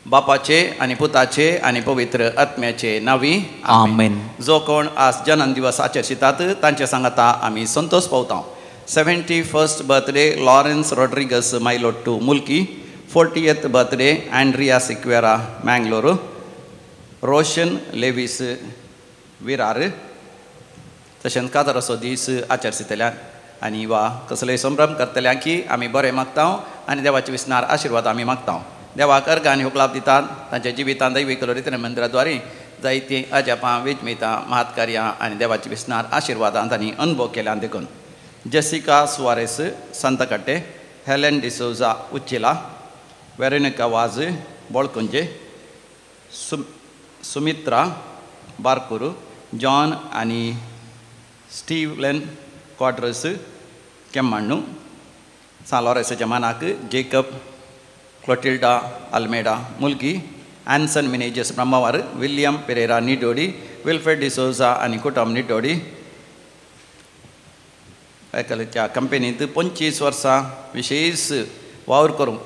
बापाचे आणि पुताचे आणि पवित्र आत्म्याचे नावी आमेन. जो कोण आज जन्मदिवस आचरतात तांचे सांगता आम्ही संतोष पावता. 71st बर्थडे लॉरेन्स रॉड्रिगस मायलोट्टू Mulki. 40th birthday Andrea Sequeira Mangalore. Roshan Lewis Virar. तशेंच काजार असो दीस आचरतल्यान आनी वा कसलेय संभ्रम करतल्यां की आमी बरें मागता आनी देवाचे विस्नार आशिर्वाद आमी मागता. देवाक अर्घ आनी हुकलाप दितात. तांच्या जिवितांत दैवीक रितीन मंदिराद्वारे जायतीं अजापां वेजमेतां महात्कार्यां आनी देवाचे विस्नार आशिर्वादांत तांणी अनुभव केल्यान देखून Jessica Soares सांताकट्टे. Helen D'Souza उच्चिला. Veronica वाज बोळकुंजे. सुमित्रा बारकूर. जॉन आनी स्टीव्हन क्वाड्रस केम्माण्णू. सालोरेसाच्या मानाक जेकब क्लोटिल्डा अल्मेडा मुलगी. एन्सन मिनेजस ब्रह्मवार. विलियम पेरेरा निडोडी. विल्फ्रेड डिसोजा आनी कुटुंब निडोडी. त्या कंपनींत 25 वर्सां विशेष वावर करूंक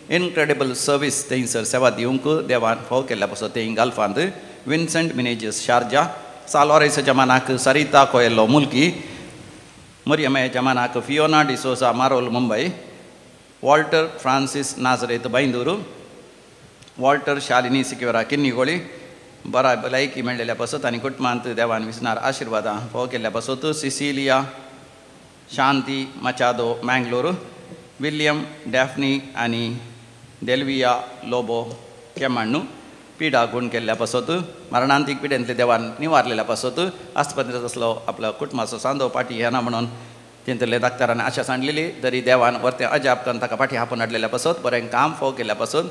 इनक्रेडिबल सर्वीस थंयसर सेवा दिवंक देवान फाव केल्ल्या पासून ते गाल्फांत. विन्सेंट मिनेजस शारजा. सालोरेसाच्या मानाक सरिता कोयेल्लो मुलगी. मरियमाच्या मानाक फियोना डिसोजा मारोल मुंबय. वॉल्टर फ्रांसीस नाझरेत बैंदूर. वॉल्टर शालिनी सिक्वेरा किन्निगोळी. बरा भलायकी मेळिल्ल्या पासत आनी कुटुंबांत देवान विस्नार आशिर्वादां फाव केल्ल्या पासत सिसिलिया शांती मचादो मँगलोर. विलियम डॅफ्नी आनी डेल्विया लोबो केम्माण्णू. पिडा गुण केल्ल्या पासत मरणांतीक पिड्यांतले देवान निवारलेल्या पासत आस्पत्रेंत असलो आपल्या कुटुंबाचो सांदो पाटी येना म्हणून तेंतले डाक्टरांनी आशा सांडलेली तरी देवान वरते अजाप करून ताका फाटी हापून हाडलेल्या पासत बरें काम फाव केल्ल्या पासत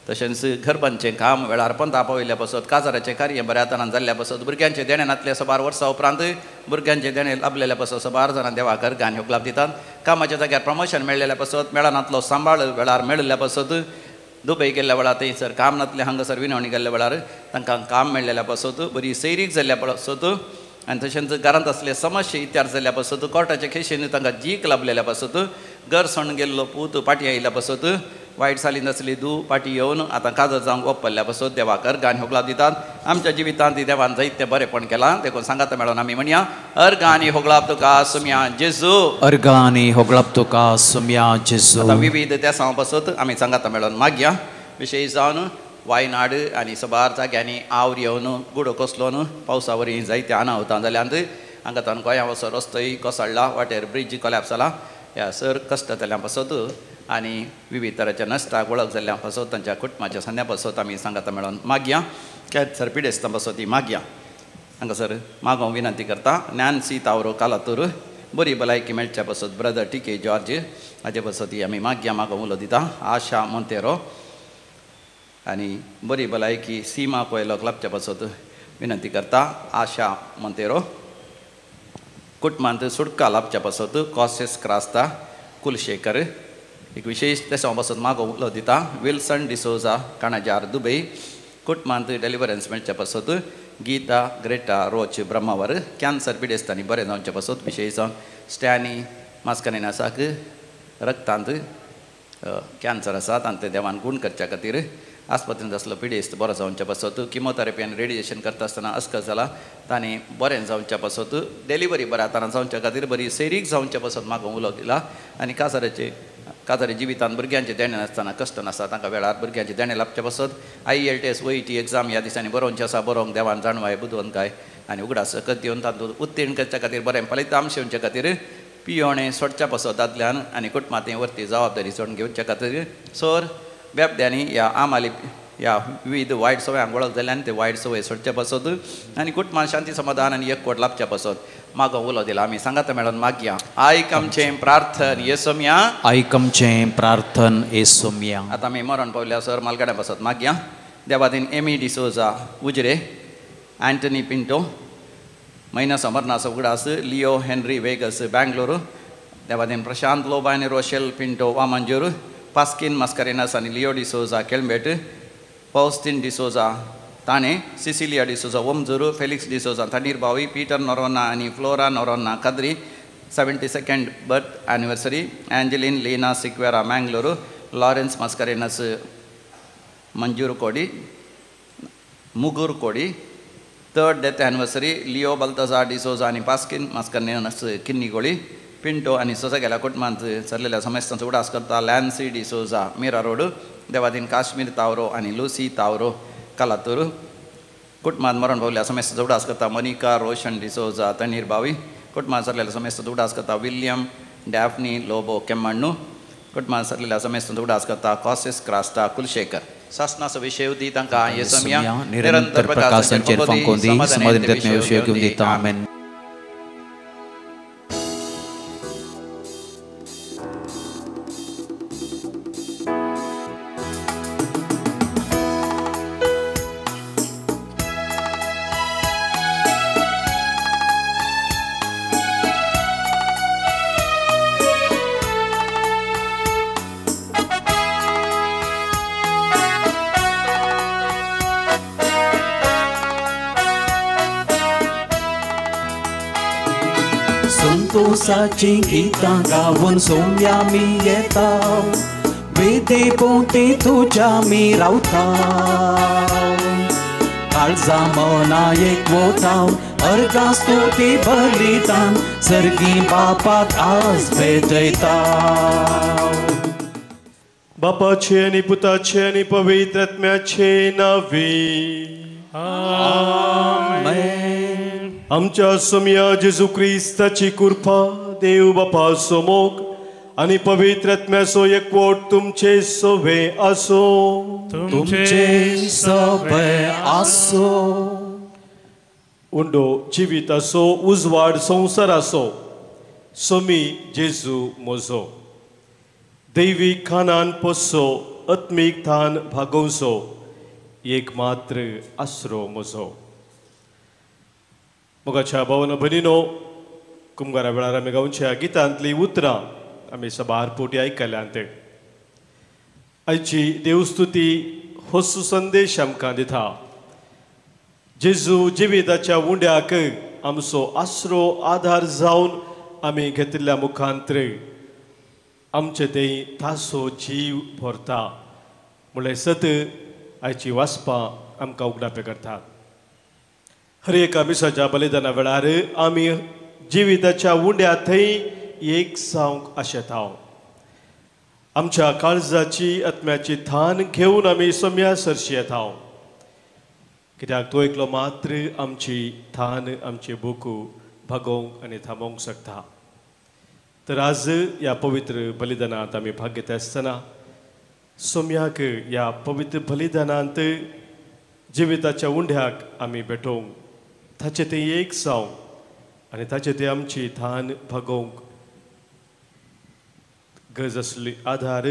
तशेंच घरबांदचें काम वेळार पंता पावयल्ल्या पासत काजाराचें कार्य बऱ्या तरान जाल्ल्या पासत भुरग्यांचे देणे नातले 12 वर्सां उपरांत भुरग्यांचे देणे लाभलेल्या पासत 12 जाणां देवाक अर्घान हुकलाप दितात. कामाच्या जाग्यार प्रमोशन मेळिल्ल्या पासत मेळनातलो सांबाळ वेळार मेळिल्ल्या पासत दुबय गेल्ल्या वेळार थंयसर काम नातले हांगासर विनवणी गेल्ल्या वेळार तांकां काम मेळिल्ल्या पासत बरी सैरीक जाल्ल्या पासत आनी तशेंच घरांत असले समस्या इत्यार जाल्ल्या पासत कोर्टाच्या केशीन तांकां जीक लाभलेल्या पासत घर सोडून गेल्लो पूत पाटी आयिल्ल्या पासत वायट सालीन आसली धूव पाटी येवन आतां काजर जावंक ओपल्ल्या पासत देवाक अर्घान होगलाप दितात. आमच्या जिवितांत देवान जायतें बरेंपण केलां देखून सांगाता मेळोन आमी म्हणया अर्घ आनी होगलाप तुका सुम्या जेजू. अर्घ आनी होगलाप तुका सुम्या जेजू. आतां विविध देसां पासत आमी सांगाता मेळोन मागया. विशेश जावन वायनाड आनी सबार जाग्यांनी आवड येवन गुडो कोसलोन पावसा वरी जायते अनाहुतां जाल्यांत हांगातान गोंया वचो रस्तोय कोसळ्ळा. वाटेर ब्रिज कोलॅप्स जाला. ह्या सर कश्ट जाल्ल्या पासत आनी विविध तरांच्या नश्टाक वळख जाल्ल्या पासत तांच्या कुटुंबाच्या सन्या पासत आमी सांगाता मेळोन मागया. कॅन्सर पिडेस्तां पासत ही मागया. हांगासर मागोवंक विनंती करता. नॅन्सी तावरो कालातूर. बरी भलायकी मेळच्या पासत ब्रदर टिके जॉर्ज हाजे पासत ही आमी मागया मागोवंक उलो दिता. आशा मोंतेरो आनी बरी भलायकी सीमा कोयलोक लाभच्या पासत विनंती करता. आशा मोंतेरो. कुटुंबांत सुटका लाभच्या पासत कॉसेस क्रास्ता कुलशेखर. एक विशेष देसां पासत मागोवंक उलो दिता. विल्सन डिसोजा काणाजार दुबय. कुटुंबांत डेलिव्हरन्स मेळच्या पासत गीता ग्रेटा रोच ब्रह्मावर. कॅन्सर पिडेस्तांनी बरें जावचे पासत विशेश जावन स्टॅनी मास्कानेनासाक रक्तांत कॅन्सर आसा तांचे देवान गुण करच्या खातीर आस्पत्रेंत आसलो पिडेस्त बरो जावच्या पासत किमोथेरपी आनी रेडिएशन करता आसतना अस्कस जाला ताणें बरें जावच्या पासत डिलिव्हरी बऱ्या तरान जावच्या खातीर बरी सैरीक जावच्या पासत मागोवंक उलो दिला. आनी काजारे जिवितांत भुरग्यांचे देणे नासतना कश्ट नासता तांकां वेळार भुरग्यांचे देणे लाभचे पासत. IELTS OET एग्जाम ह्या दिसांनी बरोवंचे आसा. बरोवंक देवान जाणवाय बुदवंतकाय आनी उगडास सकत दिवन तातूंत उत्तीर्ण करच्या खातीर बरें फलितांश येवच्या खातीर पियोणें सोडच्या पासत दादल्यान आनी कुटुंबांत व्हरती जबाबदारी सोडून घेवच्या खातीर सर बेबद्यांनी ह्या आमाली ह्या विविध वायट संवयांक वळख जाल्ल्यान ते वायट संवय सोडच्या पासत आनी कुटुंबांत शांती समाधान आनी एकवट लाभच्या पासत मागोवंक उलो दिला. आमी सांगाता मेळोन मागया. आयक आमचें प्रार्थन येसुम्या. आयक आमचें प्रार्थन येसुम्या. आतां आमी मरण पावल्या सर मालगाड्या पासत मागया. देवादीन एमी डिसोजा उजरे. एंटनी पिंटो. मैना समरनास उगडास. लिओ हेनरी वेगस बँगलोर. देवादीन प्रशांत लोबा आनी रोशेल पिंटो वामंजूर. पास्किन मास्कारेनास आनी लिओ डिसोजा केळंबेट. पौस्तीन डिसोजा ताणे सिसिलिया डिसोजा ओमजूरू फेलिक्स डिसोजा तनीर बावी पीटर नोरोना आणि Flora Noronha Kadri 72nd birth anniversary Angeline Leena Sequeira Mangaluru Lawrence Mascarenhas मंजूर कोडी मुगूर Kodi 3rd death anniversary Leo Baltazar D'Souza आणि पास्किन मस्करेनस किन्नीगोळी पिंटो आणि सोसागेला कुटुंबांत चरलेल्या समस्यांचा उडास करता लॅन्सी डिसोजा मीरा रोड देवादीन काश्मीर तावरो आणि लुसी तावरो कलातूर कुटुंबात मरण पावलेल्या समस्यांचा उडास करता मोनिका रोशन डिसोजा तनीर बावी कुटुंबात सरलेल्या समस्यांचा उडास करता विलियम डॅफ्नी लोबो केम्मण्णू कुटुंबात सरलेल्या समस्यांचा उडास करता कॉसेस क्रास्टा कुलशेखर शासनाचा विषय होती तांकां येसम्या निरंतर प्रकाशांचेर फंकोंदी समाधान देतने विषय घेऊन दिता आमेन. संतोषाची गीतां गावून सोम्या मी येताव वेदे पोटे तुझ्या मी रावताव काळजा मना एक वोताव अर्गा स्तुती बलिदान सर्गी बापाक आज भेटयताव. बापाचे आणि पुताचे आणि पवित्र आत्म्याचे नावे आमच्या सोम्या जेजू क्रिस्ताची कृपा देव बापा सोमोग आणि पवित्र आत्म्याचो एकवट तुमचे सोबे असो. तुमचे सोबे असो. उंडो जिवीत असो उजवाड संसार असो सोमी जेजू मोजो दैवीक खानान पोसो आत्मीक थान भागोवचो एक मात्र आसरो मोजो. मोगाच्या भावना भयणीनो कुंभारा वेळार आमी गांवच्या गितांतली उतरां आमी सभार पोटी आयकल्यांत. आयची देवस्तुती होसू संदेश आमकां दिता. जेजू जिविताच्या उंड्याक आमचो आसरो आधार जावन आमी घेतिल्ल्या मुखांत्र आमचे ते तासो जीव भरता म्हळ्यार सत आयची वाचपां आमकां उगडापे करतात. हर एका मिसाच्या बलिदाना वेळार आमी जिविताच्या उंड्या थंय एक जावंक आशेताव. आमच्या काळजाची आत्म्याची थान घेवन आमी सोम्या सरशी येताव कित्याक तो एकलो मात्र आमची थान आमची बुकू भागोवंक आनी थांबोवंक शकता. तर आज ह्या पवित्र बलिदानांत आमी भाग घेता आसतना सोम्याक ह्या पवित्र बलिदानांत जिविताच्या उंड्याक आमी भेटोवंक ताचे ते एक जावंक आनी ताचे ते आमची थान भागोवंक गरज आसली आधार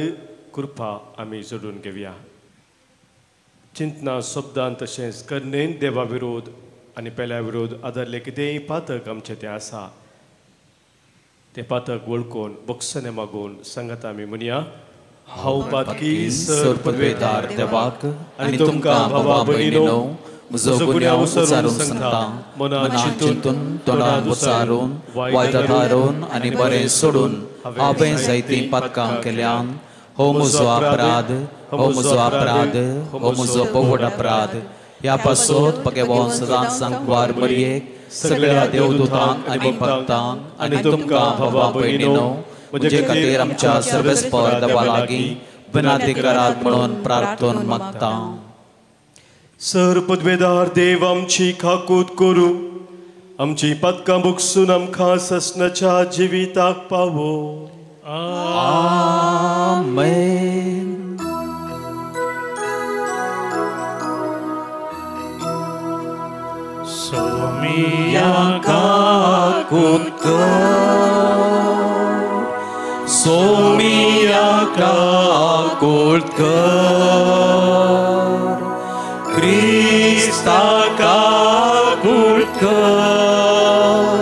कृपा आमी जोडून घेवया. चिंतना शब्दांत तशेंच कर्णेन देवा विरोध आनी पेल्या विरोध आदारले कितेंय पातक आमचे तें आसा तें पातक वळखून बक्षणे मागून सांगात आमी म्हणया. हांव पातकी सर पदवेदार देवाक आनी तुमकां भावा भयणीनो म्हजो गुन्यांव उचारून सांगता. मनांत चिंतून तोंडांत उचारून वायटात हारून आनी बरें सोडून हांवें जायतीं पातकां केल्यान हो म्हजो अपराध हो म्हजो अपराध हो म्हजो पवड अपराध. ह्या पासत पकेवोन सदांच सांगवार मरयेक सगळ्या देवदूतांक आनी भक्तांक आनी तुमकां भावा भयणीनो म्हजे खातीर आमच्या सर्वेस्पर देवा लागीं विनाती करात म्हणून प्रार्थना मागता. सर पदवेदार देव आमची खाकूत करूं आमची पातकां बुकसून आमकां ससनाच्या जिविताक पावो. आमेन. सोमिया खाकूत कर सोमिया खाकूत कर क्रिस्ता खाकूत कर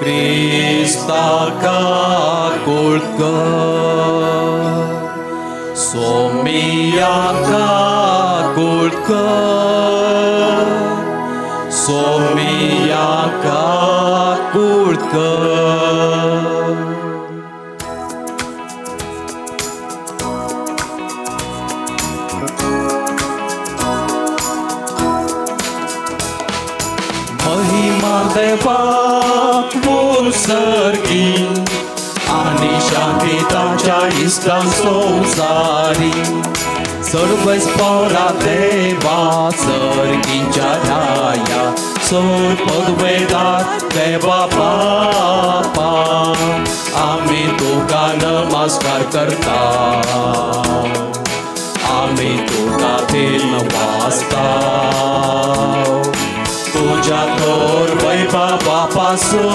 क्रिस्ता खाकूत कर सोमिया खाकूत कर सोमिया काकुळकर. महिमा देवाक मुसर्गी आणि शांती ताच्या इष्टां संसारी. सर्वस्परा देवा सर्गीच्या राया सोर पदवेदार देवा बापा आम्ही तुका नमस्कार करता. आम्ही तुका दिल वाचता. तुझ्या थोर वैभवापासून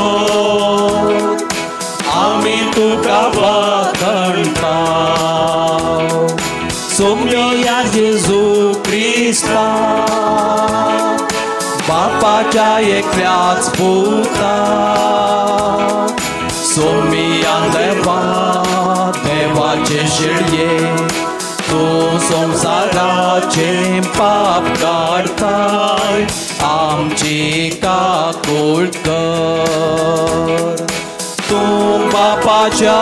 आम्ही तुका वखणता. सोम्या जेजू क्रिस्ता बापाच्या एकल्याच पुता. सोमिया देवा देवाचे शिडये तू संसाराचे पाप काढताय. आमची काकुळकर तू बापाच्या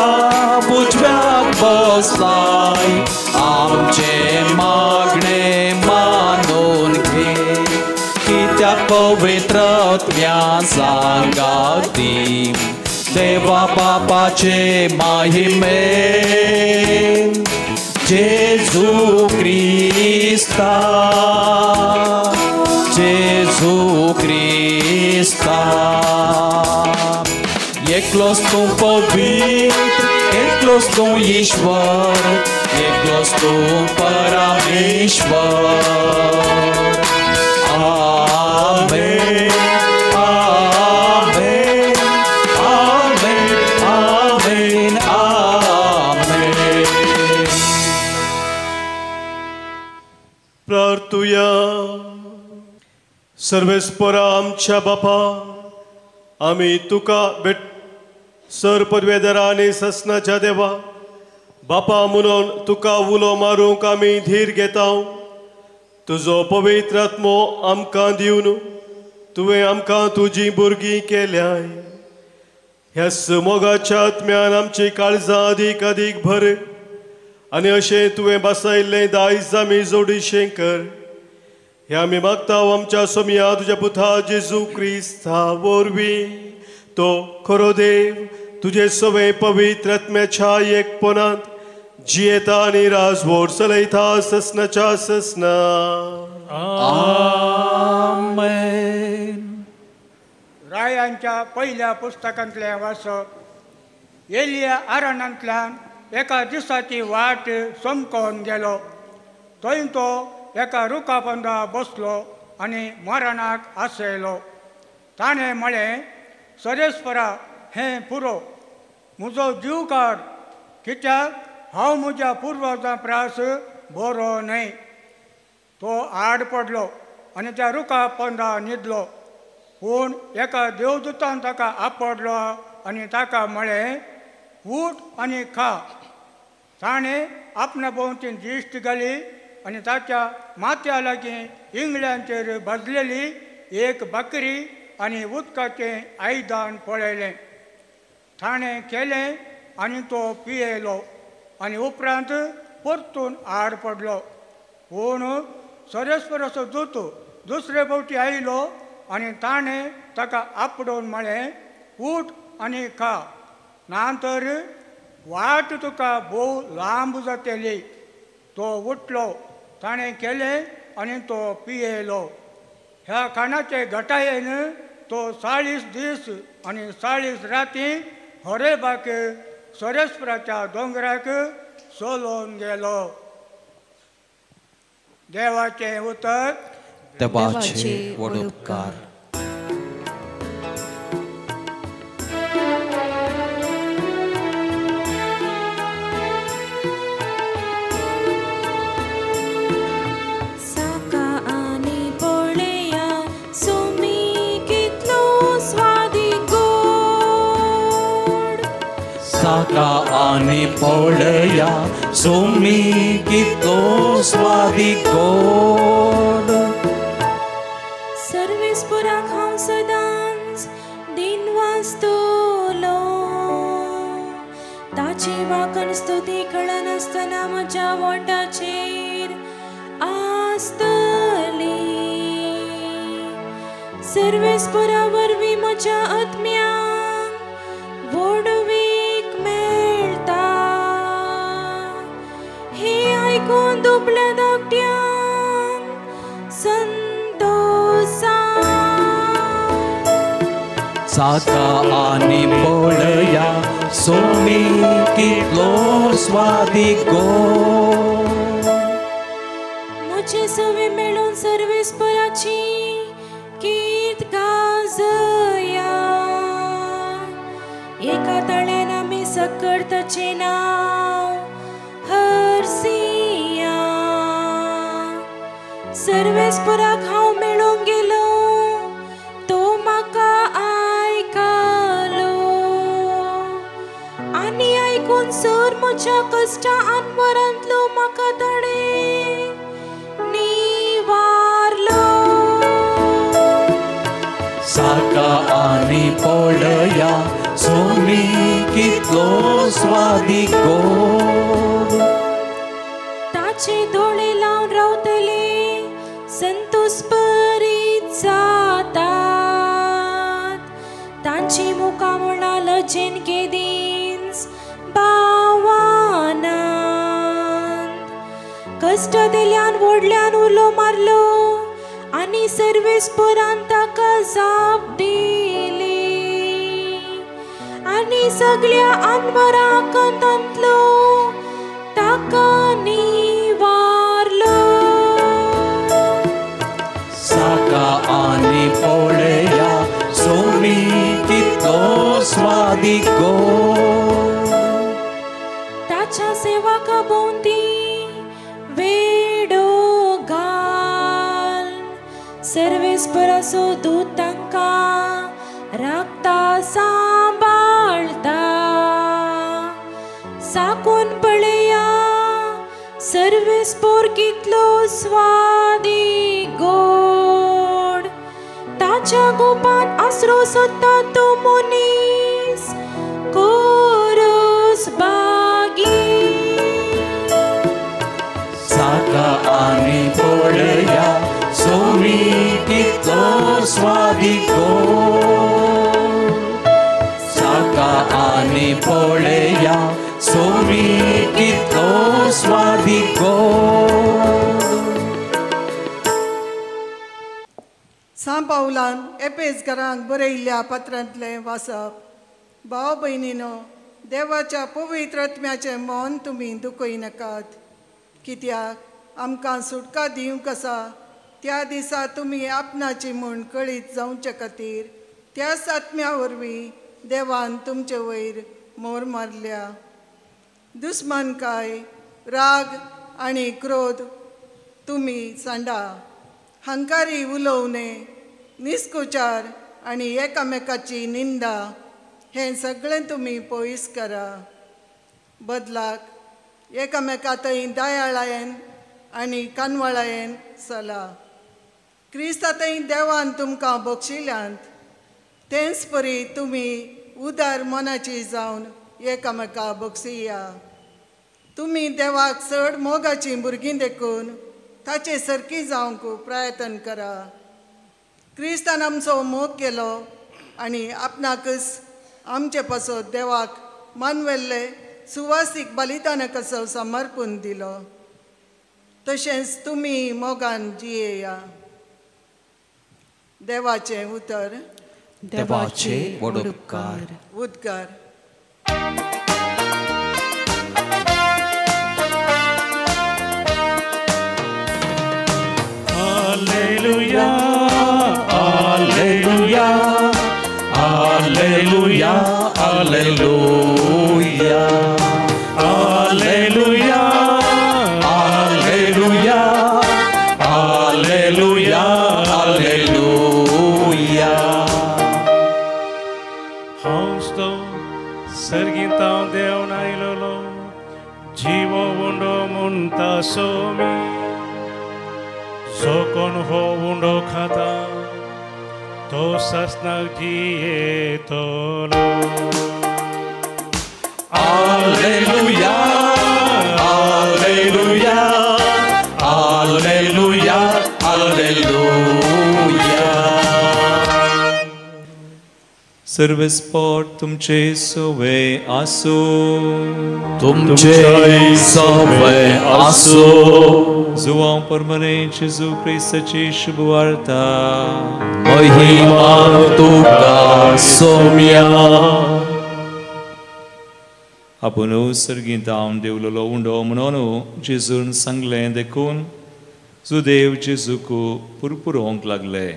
उजव्याक बसलाय. आमचे मागणे मानून घे कित्या पवित्रत्म्या सांगाती. देवा बापाचे महिमे जेजू क्रिस्ता जेजू क्रिस्ता. एकलोच तू पवित्र एकलोच तू ईश्वर एकलोच तू परमेश्वर. आमेन आमेन आमेन आमेन आमेन. प्रार्थूया. सर्वेस्परा आमच्या बापा आम्ही तुका सर पदवेदारा आनी ससनाच्या देवा बापा म्हणून तुका उलो मारूंक आमी धीर घेता. तुजो पवित्र आत्मो आमकां दिवन तुवें आमकां तुजी भुरगीं केल्याय. ह्या मोगाच्या आत्म्यान आमची काळजां अदीक अदीक भर आनी अशें तुवें बसयल्लें दायज आमी जोडीशें कर. हे आमी मागता आमच्या सोमिया तुज्या पुता जेजू क्रिस्ता वरवीं. तो खरो देव तुजे सवे पवित्र आत्म्याच्या एकपणांत जियेता आनी राजवट चलयता ससनाच्या ससना. आमेन. रायांच्या पहिल्या पुस्तकांतले वाचप. एलिया आराणांतल्यान एका दिसाची वाट समकोन गेलो. थंय तो एका रुखा पोंदा बसलो आनी मरणाक आसयलो. ताणें म्हळें सरेस्परा हें पुरो म्हजो जीव काड कित्याक हांव म्हज्या पुर्वजां प्रास बरो न्हय. तो आड पडलो आनी त्या रुखा पोंदा न्हिदलो. पूण एका देवदूतान ताका आपडलो आनी ताका म्हळें उठ आनी खा. ताणें आपल्या भोंवतीन दिश्ट घाली आनी ताच्या माथ्या लागीं इंगळ्यांचेर भाजलेली एक बकरी आनी उदकाचें आयदान पळयलें. ताणें केलें आनी तो पियेलो आनी उपरांत परतून आड पडलो. पूण सरेस्पराचो दूत दुसरे फावटी आयलो आनी ताणें ताका आपडून म्हळें उठ आनी खा. नंतर वाट तुका भोव लांब जातली. तो उठलो ताणें केलें आनी तो पियेलो. ह्या खाणाचे घटायेन तो 40 दीस आनी 40 राती होरेबाक सरेस्पराच्या दोंगराक चलोवन गेलो. देवाचें उतर. देवाचे व्हड उपकार. साका आनी पळया सोमी कितलो स्वादी गोड. सर्वेस सर्वेस्पराक हांव सदांच दिन वाचतलो ताची वाकण स्तुती कळनासतना म्हज्या ओंठाचेर आसतली सर्वेस्परा वरवीं म्हज्या आत्म्याक वडवीक मेळटा हे आयकून दुबल्या धाकट्यांक संतोषा चाका आनी पळया सोमी कितलो स्वादीक गोड म्हजे सवे मेळून सर्वेस्पराची कीर्त गाजया एका तळ्यान आमी सकट ताचें नांव हरसिया सर्वेस्पराक हांव मेळूंक गेलो तो म्हाका आयकलो आनी आयकून सर म्हज्या कश्टा आनवरांतलो म्हाका ताणें निवारलो चाका आनी पळया सोमी कितलो स्वादीक गोड ताचे दोळे लावन रावतले संतोष भरीत जातात तांची मुखां म्हणा लजेन केदींच भावानंद कश्ट दिल्यान व्हडल्यान उलो मारलो आनी सर्वेस्परान ताका जाप दिली आनी सगळ्या आनवरांतलो ताका निवारलो चाका आनी पळया सोमी कितलो स्वादीक गोड ताच्या सेवका भोंवती वेडो घाल सर्वेस्पराचो दूत तांकां राखता सांबाळटा साकून पळया सर्वेस्पर कितलो स्वादीक गोड ताच्या गोपान आसरो सोदता तो मनीस कोरस बागी चाका आनी पळया सोमी कितलो स्वादीक गोड चाका आनी पळया सोमी कितलो स्वादीक गोड सान पावलान एपेसकारांक बरयल्ल्या पत्रांतलें वाचप भाव भयणीनो देवाच्या पवित्र आत्म्याचें मन तुमी दुखय नाकात कित्याक आमकां सुटका दिवंक आसा त्या दिसा तुमी आपणाची म्हूण कळीत जावचे खातीर त्याच आत्म्या वरवीं देवान तुमचे वयर मोर मारल्या दुस्मानकाय राग आनी क्रोध तुमी सांडा हंकारी उलोवणे निस्कुचार आनी एकामेकाची निंदा हें सगळें तुमी पयस करा बदलाक एकामेका थंय दयाळायेन आनी कानवळायेन चला क्रिस्ता थंय देवान तुमकां बक्षिल्यांत तेंच परी तुमी उदार मनाची जावन एकामेका बक्षिया तुमी देवाक चड मोगाची भुरगीं देखून ताचे सरकी जावंक प्रयत्न करा क्रिस्तान आमचो मोग केलो आनी आपणाकच आमचे पासत देवाक मानवेल्ले सुवासीक बलिदान कसो समर्पून दिलो तशेंच तुमी मोगान जियेया देवाचें उतर देवाचे वडोपकार उद्गार Alleluia, Alleluia, Alleluia, Alleluia, Alleluia, Alleluia, Alleluia, Alleluia. Hausto sergintam deona ilolo jivo undo munta somi Sokon ho undo khata तो सस्नाक जियेतलो. Alleluia, Alleluia, Alleluia, Alleluia. सर्वस्पोट तुमचे सोवे आसो. तुमचे सोवे आसो. जुवां परमने जेजू ख्रिस्ताची शुभवार्ता. महिमा तुका सोम्या. आपूण सर्गींत हांव देवलोलो उंडो म्हणून जेजून सांगलें देखून जुदेव जेजूक पुरपुरोंक लागले.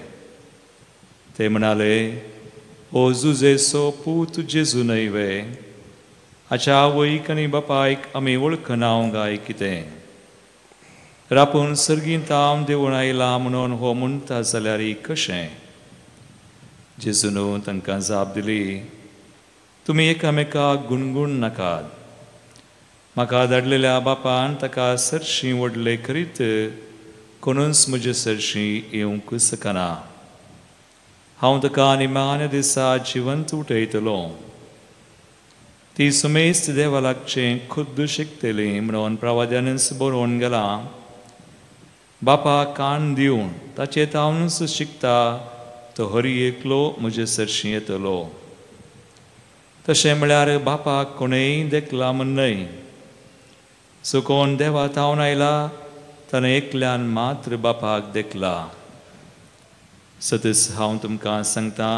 ते म्हणाले, ओ जुजेचो पूत जेजू न्हयवे, हाच्या आवयक आनी बापायक आमी वळखनाव गाय कितें. आपूण सर्गींत हांव देवून आयला म्हणून हो म्हणटा जाल्यार कशें. जेजून तांकां जाप दिली, तुमी एकामेकाक गुणगुण नाकात. म्हाका धाडलेल्या बापान ताका सरशीं व्हडलें करीत कोणूच म्हजे सरशीं येवंक शकना. हांव ताका निमाण्या दिसा जिवंत उठयतलो. ती सुमेस्त देवा लागचें खुद्द शिकतली म्हणून प्रवाद्यानच बरोवन गेला. बापाक कान दिवन ताचे तावनूच शिकता तो हरी एकलो म्हजे सरशीं येतलो. तशें म्हळ्यार बापाक कोणेय देखला म्हण न्हय. सो कोण देवा तावन आयला ताणें एकल्यान मात्र बापाक देखला. सतच हांव तुमकां सांगता,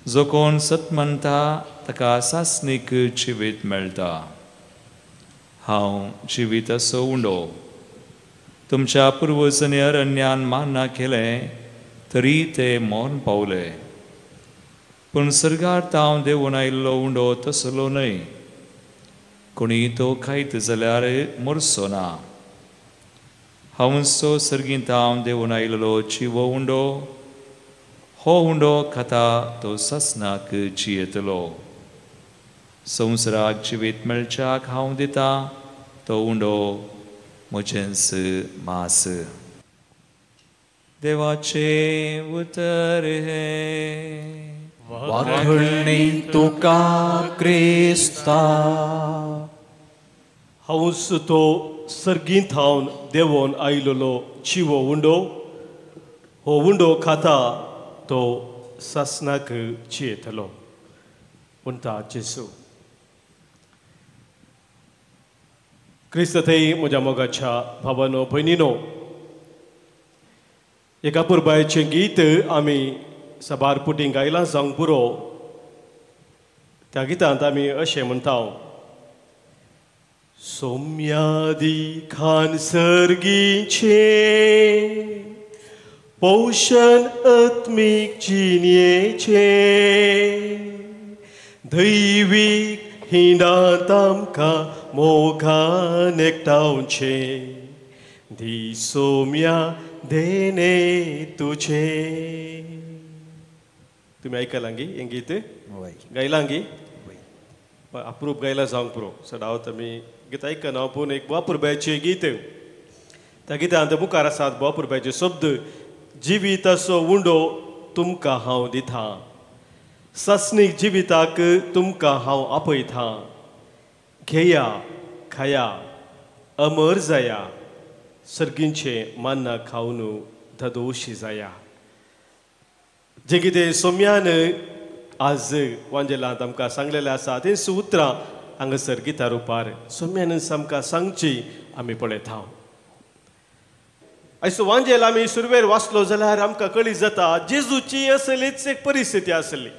जो कोण सत म्हणटा ताका सासणीक जिवीत मेळटा. हांव जिवीत असो उंडो. तुमच्या पुर्वजांनी अरण्यान मान्ना केलें तरी ते मौन पावले. पूण सर्गांत हांव देवून आयिल्लो उंडो तसलो न्हय. कोणी तो खायत जाल्यार मरचो ना. हांवचो सर्गींत हांव देवून आयिल्लो जिवो उंडो. हो उंडो खाता तो ससनाक जियेतलो. संवसाराक जिवीत मेळच्याक हांव दितां तो उंडो म्हजेंच मास. देवाचे उतर हे वाखणी तुका क्रिस्ता. हांवच तो सर्गींत हांव देवोन आयिल्लो जिवो उंडो. हो उंडो खाता तो ससनाक जियेतलो म्हणटा जेजू. क्रिस्त थंय म्हज्या मोगाच्या भावानो भयणीनो, एका पुरबायेचें गीत आमी सबार पुटींक गायलां जावंक पुरो. त्या गितांत आमी अशें म्हणटा, सोम्यादी खान सर्गीचे पोषण आत्मीक जिणेचे दैवीक हिंडात आमकां मोगान एकटावचे. दी सोम्या देणे तुझे. तुम्ही ऐकलां गी हें गीत गायलां गी अप्रूप गायला जावंक पुरो. सदावत आमी गीत आयकना पूण एक बुवापुरबायचें गीत. त्या गितांत मुखार आसात बुवापुरबायचे शब्द. जिवीत असो उंडो तुमकां हांव दितां. ससनीक जिविताक तुमकां हांव आपयतां. घेया खाया अमर जाया. सर्गींचे मान्ना खावन धदोशी जाया. जे कितें सोम्यान आज वांजेलांत आमकां सांगलेलें आसा तें उतरां हांगासर गिता रुपार सोम्यान आमकां सांगची आमी पळयता. आयचो वांजेल आमी सुरवेर वाचलो जाल्यार आमकां कळीत जाता जेजूची असलीच एक परिस्थिती आसली.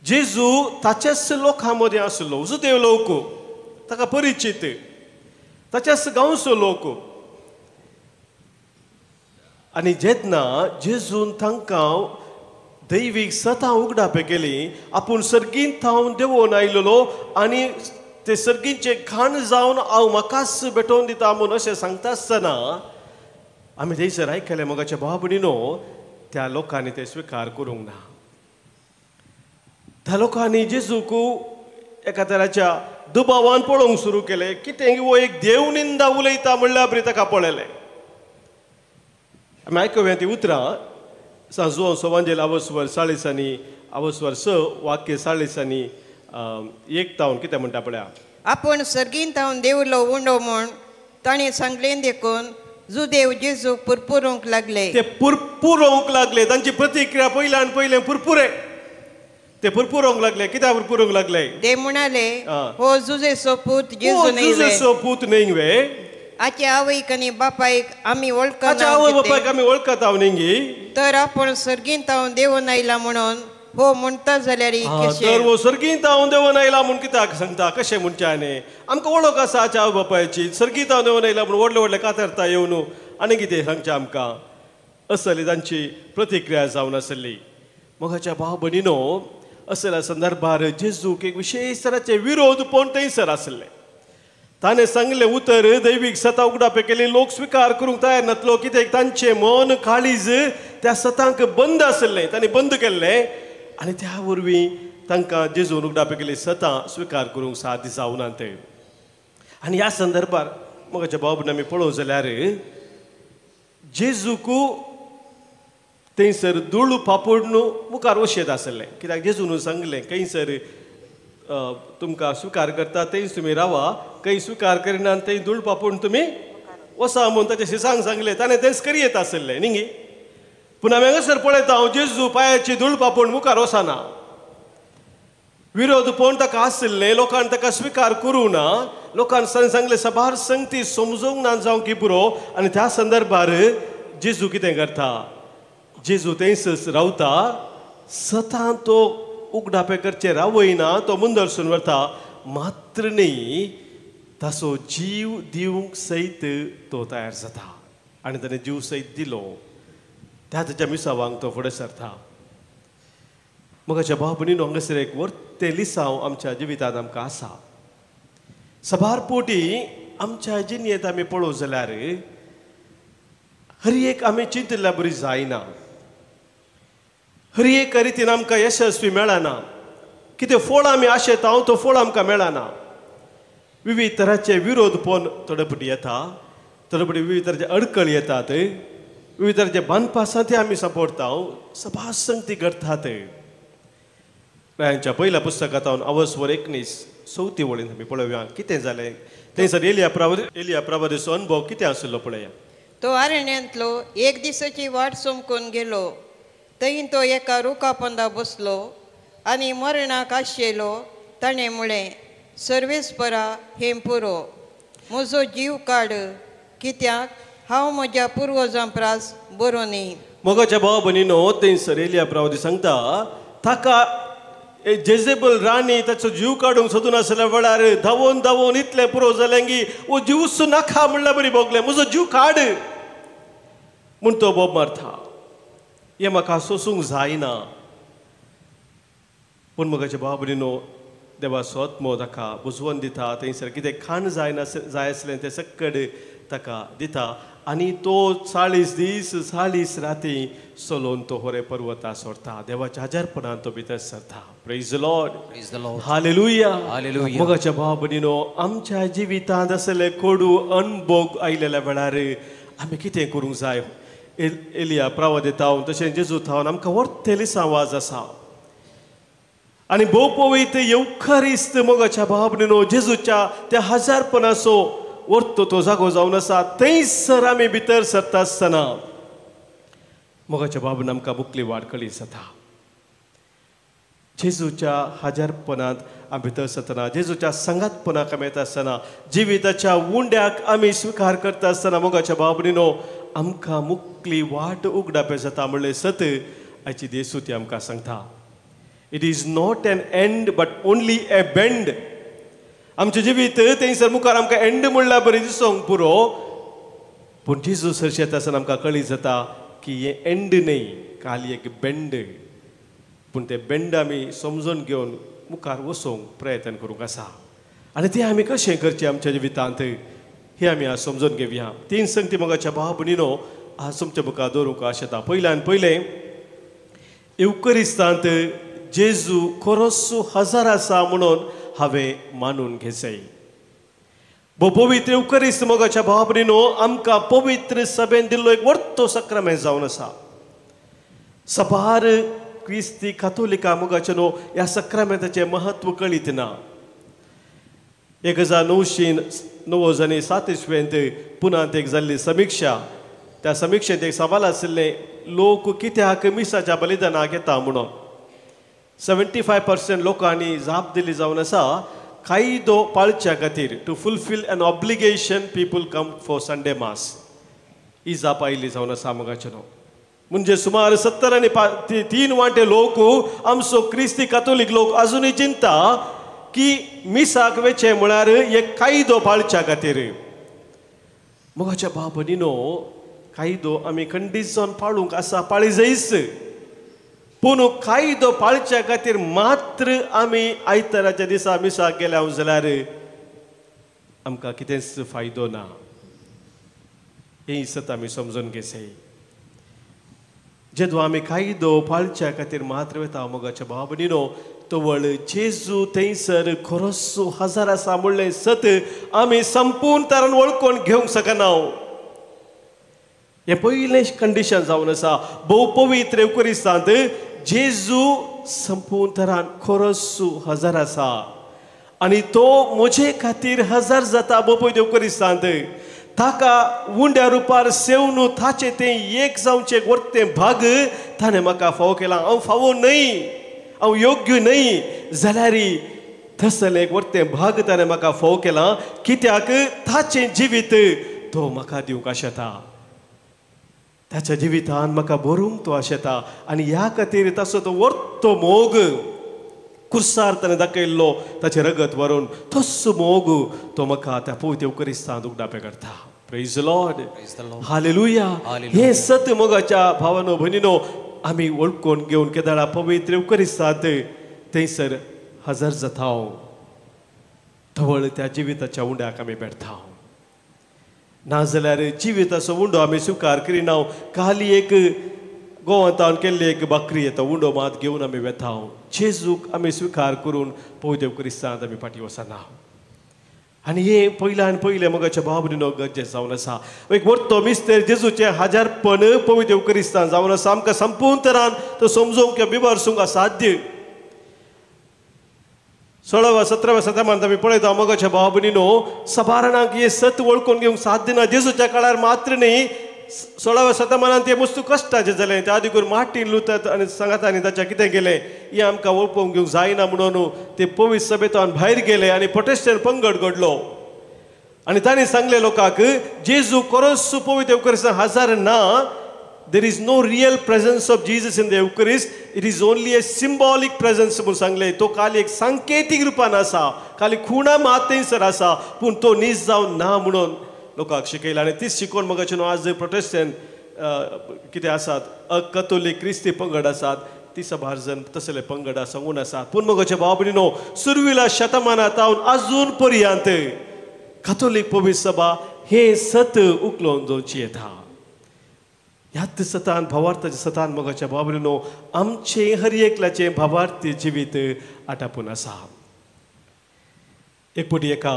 जेजू ताच्याच लोकां मदें आसलो. जुदेव लोक ताका परिचीत, ताच्याच गांवचो लोक. आनी जेन्ना जेजून तांकां दैवीक सतां उगडापे केली, आपूण सर्गींत हांव देवून आयिल्लो आनी ते सर्गींचे घाण जावन हांव म्हाकाच भेटोवन दिता म्हूण अशें सांगता आसतना आमी थंयसर आयकलें मोगाच्या भावा भयणीनो, त्या लोकांनी ते स्विकार करूंक ना. त्या लोकांनी जेजूक एका तराच्या दुबावान पळोवंक सुरू केलें. कितें वो एक देव निंदा उलयता म्हणल्यार बरी ताका पळयलें. आमी आयकुया ती उतरां सांजो सोवांजेल आवसवर 40 आवसवर 6 वाक्य 40 एक तावन कितें म्हणटा पळया. आपण सर्गीन तावन देवलो उंडो म्हूण ताणें सांगलें देखून जुदेव जेजूक पुरपुरूंक लागले. ते पुरपुरोंक लागले. तांची प्रतिक्रिया पयलें पुरपुरे. ते पुरपुरोंक लागले. कित्याक पुरपुरोंक लागले? ते म्हणाले हो जुजेचो पूत जेजू न्हय. जुजेचो पूत न्हय. आच्या आवयक आनी बापायक आमी वळखना. आच्या आवय बापायक आमी वळखता न्ही. तर आपण सर्गीन तावन देवून आयला म्हणून हो म्हणटा जाल्यार तर वो सर्गींत हांव देवून आयला म्हूण कित्याक सांगता? कशें म्हणच्याने आमकां वळख आसा आच्या आवय बापायची. सर्गींत हांव देवून आयला म्हूण व्हडले कातरता येवन आनी कितें सांगचें आमकां? असली तांची प्रतिक्रिया जावन आसली. मोगाच्या भाव भयणीनो, असल्या संदर्भार जेजूक एक विशेष तराचे विरोध पण थंयसर आसले. ताणें सांगलें उतर दैवीक सता उगडापे केली लोक स्विकार करूंक तयार नासलो. कित्याक तांचें मन काळीज त्या सतांक बंद आसलें. तांणी बंद केल्लें आनी त्या वरवीं तांकां जेजून उगडापे केली सतां स्विकार करूंक साद जावना ते. आनी ह्या संदर्भार मोगाच्या भाव भयणी आमी पळोवंक जाल्यार जेजूक थंयसर धूळ पापड मुखार वशेत आसलें. कित्याक जेजून सांगलें खंयसर तुमकां स्विकार करता थंयच तुमी रावा, खंय स्विकार करिना थंय धूळ पापड तुमी वसा म्हूण ताचे शिसांक सांगलें. ताणें तेंच करियेत आसलें न्ही. पूण हांवें हांगासर पळयता हांव जेजू पांयाची धूळ पापड मुखार वचना. विरोध पळोवन ताका आसलें. लोकांनी ताका स्विकार करूं ना. लोकांनी सांगलें सभार संगती समजूंक ना जावं की पुरो. आनी त्या संदर्भार जेजू कितें करता? जेजू थंयच रावता. सतां तो उगडापे करचे रावयना. तो मुंदरसून व्हरता. मात्र न्ही ताचो जीव दिवंक सयत तो तयार जाता. आनी ताणें जीव सयत दिलो. त्या ताच्या मिसावांक तो फुडें सरता. मोगाच्या भाव भयणीनो, हांगासर एक वर्ते लिसांव आमच्या जिवितांत आमकां आसा. सभार पोटी आमच्या जिणेंत आमी पळोवंक जाल्यार हर एक आमी चिंतिल्ल्या बरी जायना. हर एक रितीन आमकां यशस्वी मेळना. कितें फळ आमी आशेता तो फळ आमकां मेळना. विविध तरांचे विरोध पळोवन थोडे फावटी येता. थोडे फावटी विविध तरांचे अडकळ येतात. विविध तरांचे बांदपासां ते आमी सांपडटा. सभा संगती घडटात. रायांच्या पयल्या पुस्तकांत आवसवर 19 चवथी वळीन आमी पळोवया कितें जालें. थंयसर एलिया प्रवादीचो अनुभव कितें आशिल्लो पळया. तो आरण्यांतलो एक दिसाची वाट सोमकून गेलो. थंय तो एका रुखा पोंदा बसलो आनी मरणाक आशिल्लो. ताणें म्हळें सर्वेस्परा हें पुरो, म्हजो जीव काड, कित्याक हांव म्हज्या पुर्वजां प्रास बरो न्ही. मोगाच्या भाव भयणीनो, थंयसर एलिया प्रवादी सांगता ताका जेजेबल राणी ताचो जीव काडूंक सोदून आसल्या वेळार धांवोन इतलें पुरो जालें की वो जीवच नाका म्हणल्यार बरी भोगलें. म्हजो जीव काड म्हूण तो बोब मारता. हें म्हाका सोसूंक जायना. पूण मोगाच्या भाव भयणीनो, देवाचो आत्मो ताका बुजवण दिता. थंयसर कितें खाण जाय आसलें तें सकड ताका दिता. आनी तो 40 दीस 40 राती चलोवन तो होरे पर्वता सोडता. देवाच्या हजारपणान तो भितर सरता. Praise the Lord. हालेलुया. मोगाच्या भाव भयणीनो, आमच्या जिवितांत असले कोडू अणभव आयलेल्या वेळार आमी कितें करूंक जाय? एलिया प्रवादितावन तशें जेजू थावन आमकां वर्तेली सांवाज आसा. आनी भोव पवित्र येवखारिस्त मोगाच्या भाव भयणीनो, जेजूच्या त्या हजारपणाचो वर्तो तो जागो जावन आसा. थंयसर आमी भितर सरता आसतना मोगाच्या भाव भयणीन आमकां मुखली वाट कळी जाता. जेजूच्या हजारपणांत आमी भितर सरतना, जेजूच्या संगातपणाक आमी येता आसतना, जिविताच्या उंड्याक आमी स्विकार करता आसतना मोगाच्या भाव भयणीनो, आमकां मुखली वाट उगडापे जाता. म्हणलें सत आयची देसूती आमकां सांगता. It is not an end but only A bend. आमचें जिवीत थंयसर मुखार आमकां एंड म्हणल्यार बरी दिसोंक पुरो. पूण जेजू सरशी येता आसतना आमकां कळी जाता की हें एंड न्ही, खाली एक बेंड. पूण तें बेंड आमी समजून घेवन मुखार वचोंक प्रयत्न करूंक आसा. आनी तें आमी कशें करचें आमच्या जिवितांत हें आमी आज समजून घेवया. 3 संगती मोगाच्या भाव भयणीनो आज तुमच्या मुखार दवरूंक आशेता. पयल्यान पयलें येवकरिस्तांत जेजू खरोच हजार आसा म्हणून हांवें मानून घेतय. पवित्र येवकरिस्त मोगाच्या भाव भयणीनो आमकां पवित्र सभेन दिल्लो एक वर्तो सक्रामेंत जावन आसा. सबार क्रिस्ती कातोलिका मुगाचे न्हू ह्या सक्रामेंताचें महत्व कळीत ना. 1997 पुनांत एक जाल्ली समिक्षा. त्या समिक्षेंत एक सवाल आशिल्लें, लोक कित्याक मिसाच्या बलिदानाक येता म्हणून. 75% लोकांनी जाप दिली जावन आसा, कायदो पाळच्या खातीर, to fulfil an obligation people come for Sunday mass. ही जाप आयिल्ली जावन आसा मोगाचे न्हू. म्हणजे सुमार 70 आनी 3 वांटे लोक आमचो क्रिस्ती कातोलीक लोक अजुनूय चिंता की मिसाक वेचे म्हळ्यार एक कायदो पाळच्या खातीर. मोगाच्या भाव भयणीनो, कायदो आमी खंडीत जावन पाळूंक आसा, पाळी जायच. पूण कायदो पाळच्या खातीर मात्र आमी आयताराच्या दिसा मिसाक गेल्या जाल्यार आमकां कितेंच फायदो ना. हे सत आमी समजून घेवचे. जेदो आमी कायदो पाळच्या खातीर मात्र वता मोगाच्या भाव भयणीनो, तवळ जेजू थंयसर खरोच हजार आसा म्हणलें सत आमी संपूर्ण तरान वळखून घेवंक शकना. हे पयलें कंडिशन जावन आसा. भोव पवित्र एवकरिस्तांत जेजू संपूर्ण तरान खरोच हजार आसा आनी तो म्हजे खातीर हजार जाता. भोव पवित्र एवकरिस्तांत ताका उंड्या रुपार सेवन ताचे तें एक जावचें वर्तें भाग ताणें म्हाका फावो केला. हांव फावो न्हय, हांव योग्य न्हय जाल्यार तसलें एक वर्तें भाग ताणें म्हाका फावो केला. कित्याक ताचें जिवीत तो म्हाका दिवंक आशेता. ताच्या जिवितान म्हाका भरूंक तो आशेता. आनी ह्या खातीर ताचो तो वर्तो मोग कुर्सार ताणें दाखयल्लो, ताचें रगत व्हरून तसो मोग तो म्हाका त्या पवित्र एवकरिस्तांत उगडापे करता. Praise the Lord, hallelujah. हे सत मोगाच्या भावानो भयणीनो आमी वळखून घेवन केदाळा पवित्र एवकरिस्तांत थंयसर हजर जाता. धवळ त्या जिविताच्या उंड्याक आमी भेटता. नाजाल्यार जिविताचो उंडो आमी स्विकार करिना. खाली एक गोवंतान केल्ली एक बकरी येता, उंडो मात घेवन आमी वेता. जेजूक आमी स्विकार करून पवित्र एवकरिस्तांत आमी फाटीं वचना. आनी हे पयल्यान पयलें मोगाच्या भाव भयणीनो गरजेचें जावन आसा. एक वर्तो मिस्तेर जेजूचें हजारपण पवित्र एवकरिस्तांत जावन आसा. आमकां संपूर्ण तरान तो समजूंक किंवा बिबारसूंक असाध्य. 16व्या 17व्या शतमानांत आमी पळयता मोगाच्या भाव भयणीनो, सबारणांक हे सत वळखून घेवंक साध्य ना. जेजूच्या काळार मात्र न्ही, 16व्या शतमानांत हे मस्त कश्टाचें जालें. त्या आदीं मार्टीन लुथर आनी सांगातांनी ताच्या कितें केलें हें आमकां वळखूंक घेवंक जायना म्हणून ते पवित्र सभेंतल्यान भायर गेले आनी प्रोटेस्टंट पंगड घडलो. आनी तांणी सांगले लोकांक जेजू खरोच पवित्र एवकरिस्तांत हजार ना. There is no real presence of Jesus in the Eucharist. It is only a symbolic presence म्हणून सांगले. तो खाली एक सांकेतीक रुपान आसा, खाली खुणा मात थंयसर आसा, पूण तो नीज जावन ना म्हणून लोकांक शिकयला. आनी तीच शिकोवन मोगाचे न्हू आज प्रोटेस्टंट कितें आसात, कथोलीक क्रिस्ती पंगड आसात, ती सबार जण तसले पंगड सांगून आसात. पूण मोगाचे भाव भयणीनो, सुरवेल्या शतमानांत अजून पर्यंत कथोलीक पवित्र सभा हे सत उखलून दवरची येता. ह्याच सतान भावार्थाच्या सतान मोगाच्या भाव भयणीनो आमचें हर एकल्याचें भावार्थी जिवीत आटापून आसा. एक फावटी एका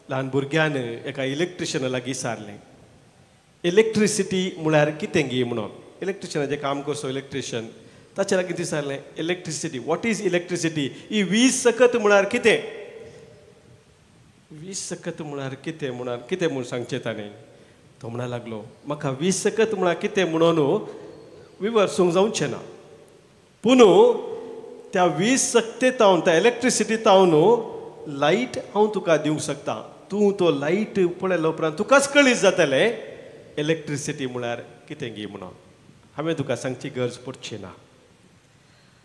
ल्हान भुरग्यान एका इलेक्ट्रिशना लागीं विचारलें, इलेक्ट्रिसिटी म्हळ्यार कितें गे म्हणून. इलेक्ट्रिशनाचें काम करचो इलेक्ट्रिशन ताचे लागीं विचारलें, इलेक्ट्रिसिटी, वॉट इज इलेक्ट्रिसिटी? ही वीज सकत म्हळ्यार कितें? वीज सकत म्हळ्यार कितें म्हणून सांगचें ताणें. तो म्हणा लागलो, म्हाका वीज सकत म्हळ्यार कितें म्हणून विवरसूंक जावचें ना, पूण त्या वीज सक्तेत हांव त्या इलेक्ट्रिसिटीत हांव लायट हांव तुका दिवंक शकता. तूं तो लायट पळयलो उपरांत तुकाच कळीत जातलें इलेक्ट्रिसिटी म्हळ्यार कितें गे म्हणून. हांवें तुका सांगची गरज पडची ना.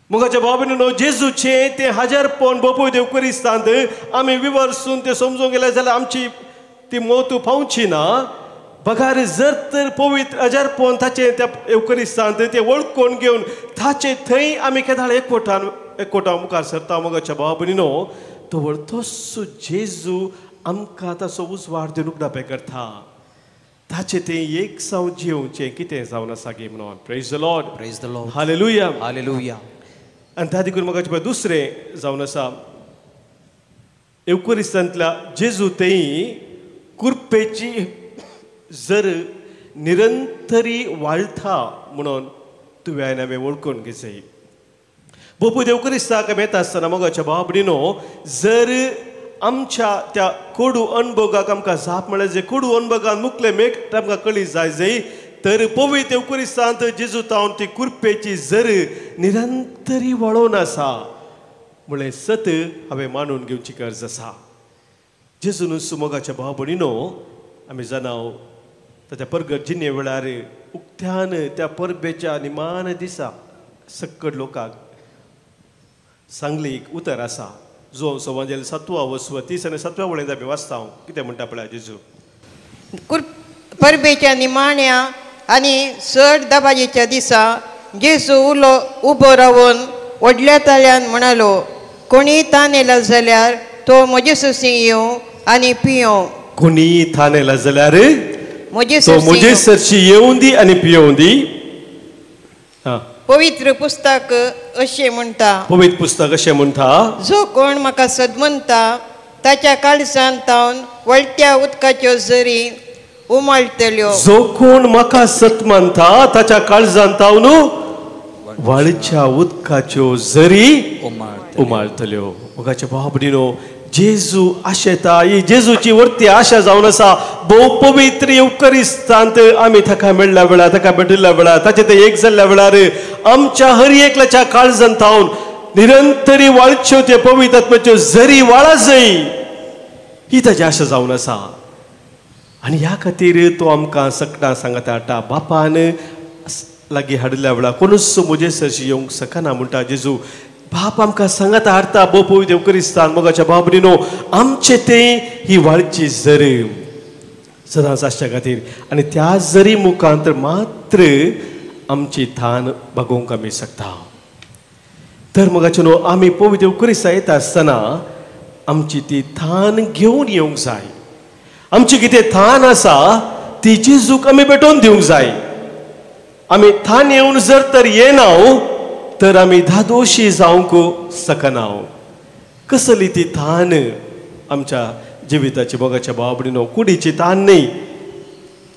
मोगाच्या भाव भयणीनो, जेजूचें तें हजारपण पवित्र एवकरिस्तांत आमी विवरसून तें समजूंक गेले जाल्यार आमची ती मोत पावची ना. बघार जर तर पवित्र हजारपण ताचें त्या एवकरिस्तांत तें वळखून घेवन ताचे थंय आमी केदाळ एकवटां मुखार सरता मोगाच्या भाव भयणीनो, तो तसो जेजू आमकां ताचो उजवाड दिवन उगडापे करता. ताचे तें एक जावन जिवचें कितें जावन आसा गे म्हणून. Praise the Lord, praise the Lord, hallelujah, hallelujah. आनी त्या देखून मोगाचें पळय दुसरें जावन आसा, एवकरिस्तांतल्या जेजू थंय कुरपेची जर निरंतरी वाळटा म्हणून तुवें हांवें आमी वळखून घेतय बापू देव क्रिस्ताक आमी येता आसतना मोगाच्या भावा भयणीनो जर आमच्या त्या कोडू अणभवाक आमकां जाप म्हळ्यार जे कोडू अणभवान मुखले मेट आमकां कळी जाय तर पवित्र देव क्रिस्तांत जेजू तावन ती कुरपेची जर निरंतरी वळोवन आसा म्हळ्यार सत हांवें मानून घेवची गरज आसा जेजूनच मोगाच्या भावा भयणीनो आमी जाणाव ताच्या परगट जिणे वेळार उक्त्यान त्या परबेच्या निमान दिसा सक्कड लोकांक सांगलीक उतर आसा जो सवांजेल 7वा वसव 30 आनी 7व्या वळेंत आमी वाचता हांव कितें म्हणटा पळय जेजू परबेच्या निमाण्या आनी चड दबाजेच्या दिसा जेजू उबो रावन व्हडल्या ताळ्यान म्हणालो कोणी ताण येला जाल्यार तो म्हजे सुसी येवं आनी पियों कोणी थान येला जाल्यार म्हजे सरशी येवं दी आनी पियोवं दी पवित्र पुस्तक अशें म्हणटा पवित्र पुस्तक अशें म्हणटा जो कोण म्हाका सदमनता ताच्या काळजांत तावन वळट्या उदकाच्यो झरी उमळटल्यो जो कोण म्हाका सदमनता ताच्या काळजांत तावन वळच्या उदकाच्यो झरी उमळटल्यो मोगाच्या भावा भयणीनो जेजू आशेता ही जेजूची वर्ती आशा जावन आसा भोव पवित्र युकरिस्तांत आमी ताका मेळ्ळ्या वेळार ताका भेटिल्ल्या वेळार ताचे ते एक जाल्ल्या वेळार आमच्या हर एकल्याच्या काळजांत तावन निरंतरी वाळच्यो त्यो पवित्र आत्म्याच्यो झरी वाळा जाय ही ताची आशा जावन आसा आनी ह्या खातीर तो आमकां सगळ्यां सांगता हाडटा बापान लागीं हाडिल्ल्या वेळार कोणूच म्हजे सरशी येवंक शकना म्हणटा जेजू बाप आमकां सांगता हाडटा भोव पवित्र देव क्रिस्तान मोगाच्या भावा भयणीनो आमचे ते ही वाळची झर सदांच आसच्या खातीर आनी त्या झरी मुखांतर मात्र आमची थान भागोवंक आमी शकता तर मोगाचे न्हू आमी पवित्र देव क्रिस्ता येता आसतना आमची ती थान घेवन येवंक जाय आमची कितें थान आसा ती जेजूक आमी भेटोवन दिवंक जाय आमी थान येवन जर तर येना तर आमी धादोशी जावंक शकना कसली ती थान आमच्या जिविताची मोगाच्या भावा भयणीनो कुडीची थान न्ही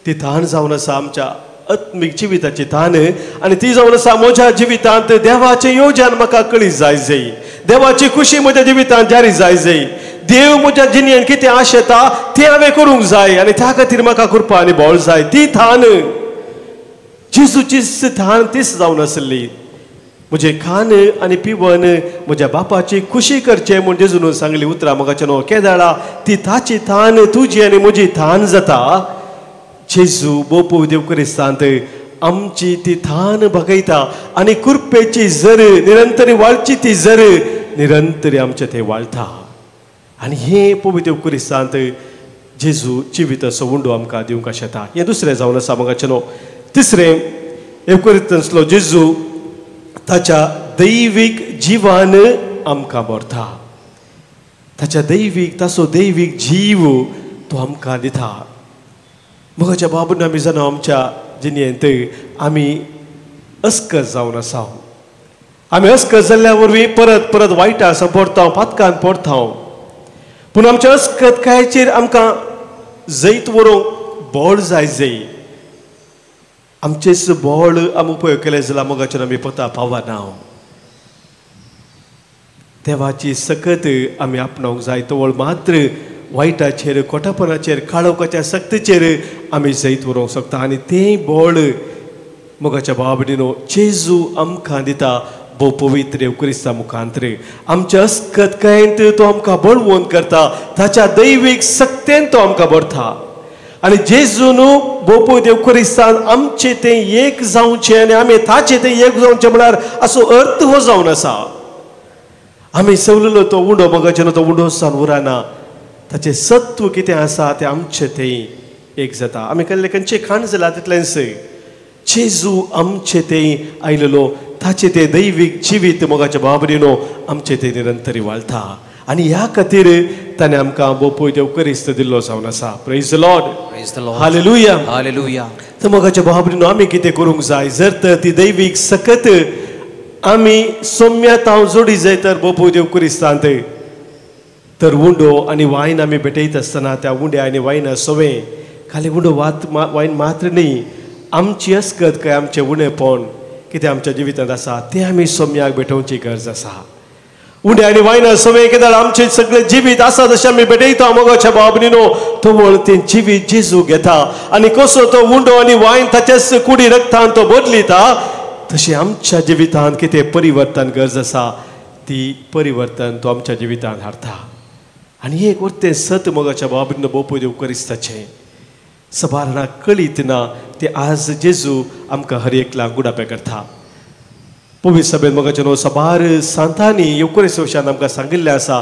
ती थान जावन आसा आमच्या आत्मीक जिविताची थान आनी ती जावन आसा म्हज्या जिवितांत देवाचें येवजन म्हाका कळी जाय देवाची खुशी म्हज्या जिवितांत जारी जाय देव म्हज्या जिणेंत कितें आशेता तें हांवें करूंक जाय आनी त्या खातीर म्हाका कृपा आनी बोळ जाय ती थान जेजूची थान तीच जावन आसली म्हजे खान आनी पिवन म्हज्या बापाची खुशी करचें म्हूण जेजून सांगली उतरां मोगाच्या न्हू केदाळा ती ताची थान तुजी आनी म्हजी थान जाता जेजू भोव पवित्र देव क्रिस्तांत आमची ती थान बगयता आनी कुरपेची झर निरंतरी वाळची ती झर निरंतरी आमचे थंय वाळटा आनी हे पवित्र देव क्रिस्तांत जेजू जिवीत असो उंडो आमकां दिवंक शकता हें दुसरें जावन आसा मोगाचें न्हू तिसरें येवकरितनासलो जेजू ताच्या दैवीक जिवान आमकां भरता ताच्या ताचो दैवीक जीव तो आमकां दिता मोगाच्या बाबून आमी जाणा आमच्या जिणेंत आमी अस्कस जावन आसा आमी अस्कस जाल्ल्या वरवीं परत परत वायटा पडटा पातकान पडटा पूण आमच्या अस्कतकायेचेर आमकां जैत व्हरूंक बोळ जाय आमचेच बोळ आमी उपयोग केले जाल्यार मोगाचेर आमी पता पावना देवाची सकत आमी आपणावंक जाय तवळ मात्र वायटाचेर खोटापणाचेर काळोखाच्या सक्तीचेर आमी जैत व्हरूंक शकता आनी तें बोळ मोगाच्या भावा भयणीनो जेजू आमकां दिता भोव पवित्र देव क्रिस्ता मुखांतर आमच्या अस्कतकायेंत तो आमकां बळवून करता ताच्या दैवीक सक्तेन तो आमकां भरता आनी जेजून भोव पवित्र देव क्रिस्तान आमचें तें एक जावचें आनी आमी ताचें तें एक जावचें म्हळ्यार असो अर्थ हो जावन आसा आमी सवललो तो उंडो मोगाचें तो उंडो जावन उरना ताचें सत्व कितें आसा तें आमचें तें एक जाता आमी केल्लें खंयचें खाण जालां तितलेंच जेजू आमचें तें आयलेलो ताचें तें दैवीक जिवीत मोगाच्या भावा भयणीनो आमचें तें निरंतरी वाळटा आनी ह्या खातीर ताणें आमकां भोव पवित्र देव क्रिस्त दिल्लो जावन आसा praise the Lord hallelujah hallelujah तर मोगाच्या भावा भयणीनो आमी कितें करूंक जाय जर तर ती दैवीक सकत आमी सोम्यात हांव जोडी जाय तर भोव पवित्र देव क्रिस्तांत तर उंडो आनी वायन आमी भेटयत आसतना त्या उंड्या आनी वायना सवें खाली उंडो वायन मात्र न्ही आमची अस्कत काय आमचें उणेपण कितें आमच्या जिवितांत आसा तें आमी सोम्याक भेटोवची गरज आसा. उंडे आनी वायना सोमे केदार आमचें सगळें जिवीत आसा जशें आमी भेटयता मोगाच्या बाबनीनो तवळ तें जिवीत जेजू घेता आनी कसो तो उंडो आनी वायन ताच्याच कुडी रक्तान तो बदलिता तशें आमच्या जिवितांत कितें परिवर्तन गरज आसा ती परिवर्तन तो आमच्या जिवितांत हाडटा. आनी एक उरतें सत मोगाच्या बाबनीनो बोपय देव करिस्ताचें सबारणां कळीत ना तें आज जेजू आमकां हर एकल्याक गुडापे करता. पवित्र सभेन मोगाचे न्हू सबार सांतांनी येवकोरेस वशान आमकां सांगिल्लें आसा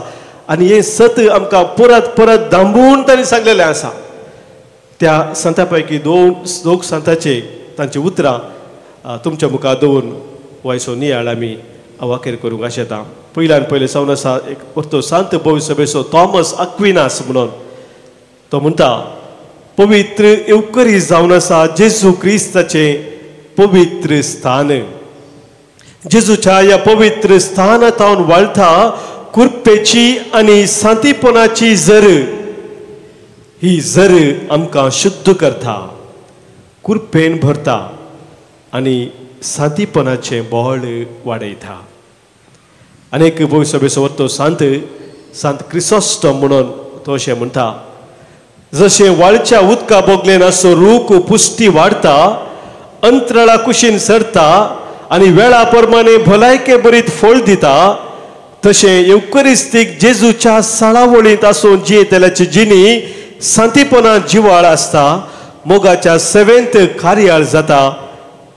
आनी हें सत आमकां परत परत दांबून तांणी सांगलेलें आसा. त्या संतां पैकी दोग संतांचे तांची उतरां तुमच्या मुखार दवरून वयसो नियाळ आमी अवाखेर करूंक आशेता. पयल्यान पयलें सावन आसा एक तो सांत पवित्र सभेचो थॉमस अक्विनास म्हणून तो म्हणटा पवित्र येवकरीस जावन आसा जेजू क्रिस्ताचें पवित्र स्थान. जेजूच्या ह्या पवित्र स्थानांत हांव वाळटा कुरपेची आनी सांतीपणाची झर. ही झर आमकां शुद्ध करता कुरपेन भरता आनी सांतीपणाचें बोळ वाडयता. आनीक पवित्र सभेचो वरतो सांत क्रिसोस्टम म्हणून तो अशें म्हणटा जशें वाळच्या उदका बोगलेन असो रूख पुश्टी वाडटा अंतराळा कुशीन सरता आनी वेळा प्रमाणे भलायके बरीत फळ दिता तशें येवकरिस्तीक जेजूच्या साळावळींत आसून जियेतल्याची जिणी सांतीपणांत जिवाळ आसता मोगाच्या सेवेंत कार्याळ जाता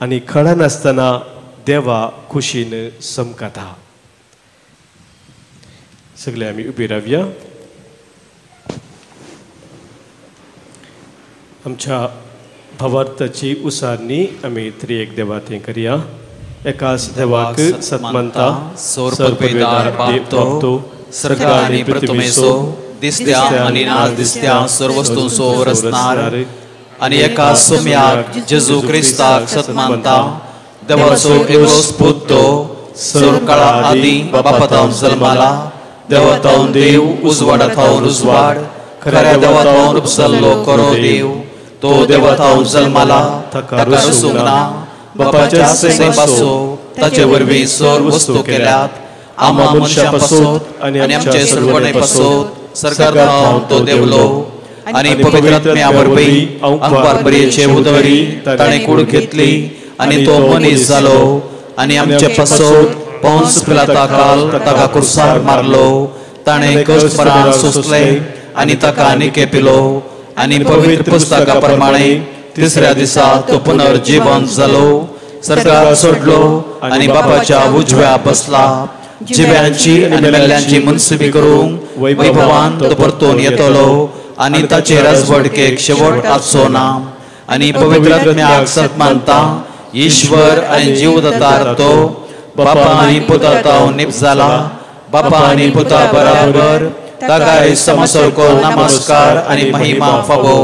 आनी कळनासतना देवा खुशीन समकता. सगळे आमी उबी रावया. आमच्या भावार्थाची उसारणी आमी त्रिएक देवात करया. एकाच देवाक सतमंता सोरपैदार बापतो सर्गा आनी प्रथमेसो दिसत्या आनी नादिसत्या सर्व वस्तूंचो रचणार आनी एका सोम्याक जेजू क्रिस्ताक सतमानता देवाचो एकलोच पुतो सर्वकाळा आदी बापातावन जल्माला देवातावन देव उजवाडातावन उजवाड खऱ्या देवातावन उपसल्लो करो देव तो देवातावन जल्माला ताका रसूंक ना बापाच्या सेवासो ताचे वरवीं सर्व वस्तू केल्यात आमा मनशां पासोत आनी आमचे सर्वणे पासोत सरकार तो देवलो आनी पवित्र आत्म्या वरवीं अंबार बरयेचे उदरी ताणें कूड घेतली आनी तो मनीस जालो आनी आमचे पासोत पोंस पिलाता काल ताका कुर्सार मारलो ताणें कश्ट परान सोंसले आनी ताका निके पिलो आनी पवित्र पुस्तका प्रमाणे तिसऱ्या दिसा तो पुनर्जीवन जालो सरकार सोडलो आनी बापाच्या उजव्या बसला जिव्यांची आनी मेल्ल्यांची मनसुबी करूंक वैभवान तो परतून येतलो आनी ताचे राजवडकेक शेवट आसचो ना आनी पवित्र आत्म्याक सतमानता ईश्वर आनी जीवदातार तो बापा आनी पुता निप जाला बापा आनी पुता बराबर ताकाय समसरको नमस्कार आनी महिमा फावो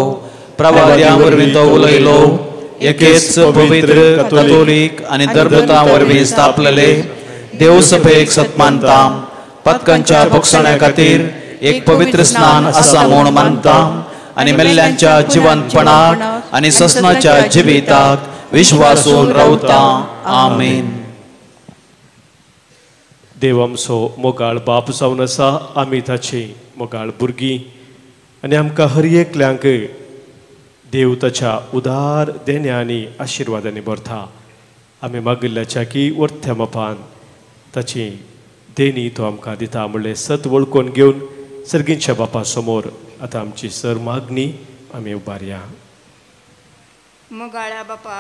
प्रवाद्यां वरवीं तो उलयलो एकेच पवित्र कॅथोलीक आनी धर्मता वरवीं स्थापलेले देव सभेक सतमानता पतकांच्या भोगसण्या खातीर एक पवित्र स्नान आसा म्हूण मानता आनी मेल्ल्यांच्या जिवंतपणाक आनी ससनाच्या जिविताक विश्वासून रावता. आमीन. देव आमचो मोगाळ बाप जावन आसा आमी ताची मोगाळ भुरगीं आनी आमकां हर एकल्यांक देव ताच्या उदार देण्यांनी आशिर्वादांनी भरता. आमी मागिल्ल्याच्या की वरथ्या मापान ताची देणी तो आमकां दिता म्हणलें सत वळखून घेवन सर्गींच्या बापा समोर आतां आमची सर मागणी आमी उबारया. मोगाळा बापा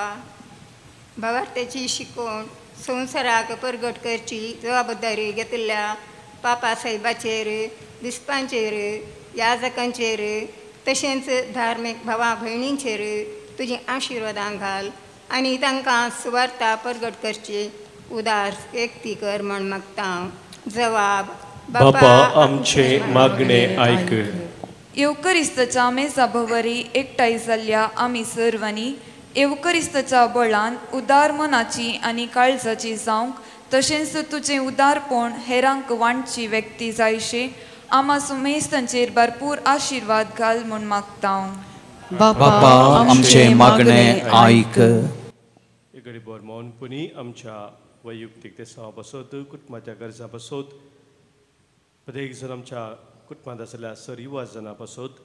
भावार्थाची शिकवण संवसाराक परगट करची जबाबदारी घेतिल्ल्या पापा साहेबाचेर दिसपांचेर याजकांचेर तशेंच धार्मीक भावा भयणींचेर तुजी आशिर्वादां घाल आनी तांकां सुवार्ता परगट करची उदार एकती कर म्हण मागता. जवाब बापा आमचे मागणे आयक. येवकरिस्ताच्या मेजा भोवरी एकठांय जाल्ल्या आमी सर्वांनी येवकरिस्ताच्या बळान उदार मनाची आनी काळजाची जावंक तशेंच तुजें उदारपण हेरांक वांटची व्यक्ती जायशे आमा सुमेज तांचेर भरपूर आशिर्वाद घाल म्हूण मागता. बापा आमचे मागणे आयक. घडी बोर मौनपणी आमच्या वैयक्तीक देसां पासत कुटुंबाच्या गरजां पासत प्रत्येक जण आमच्या कुटुंबांत आसलेल्या सर युवा जाणां पासत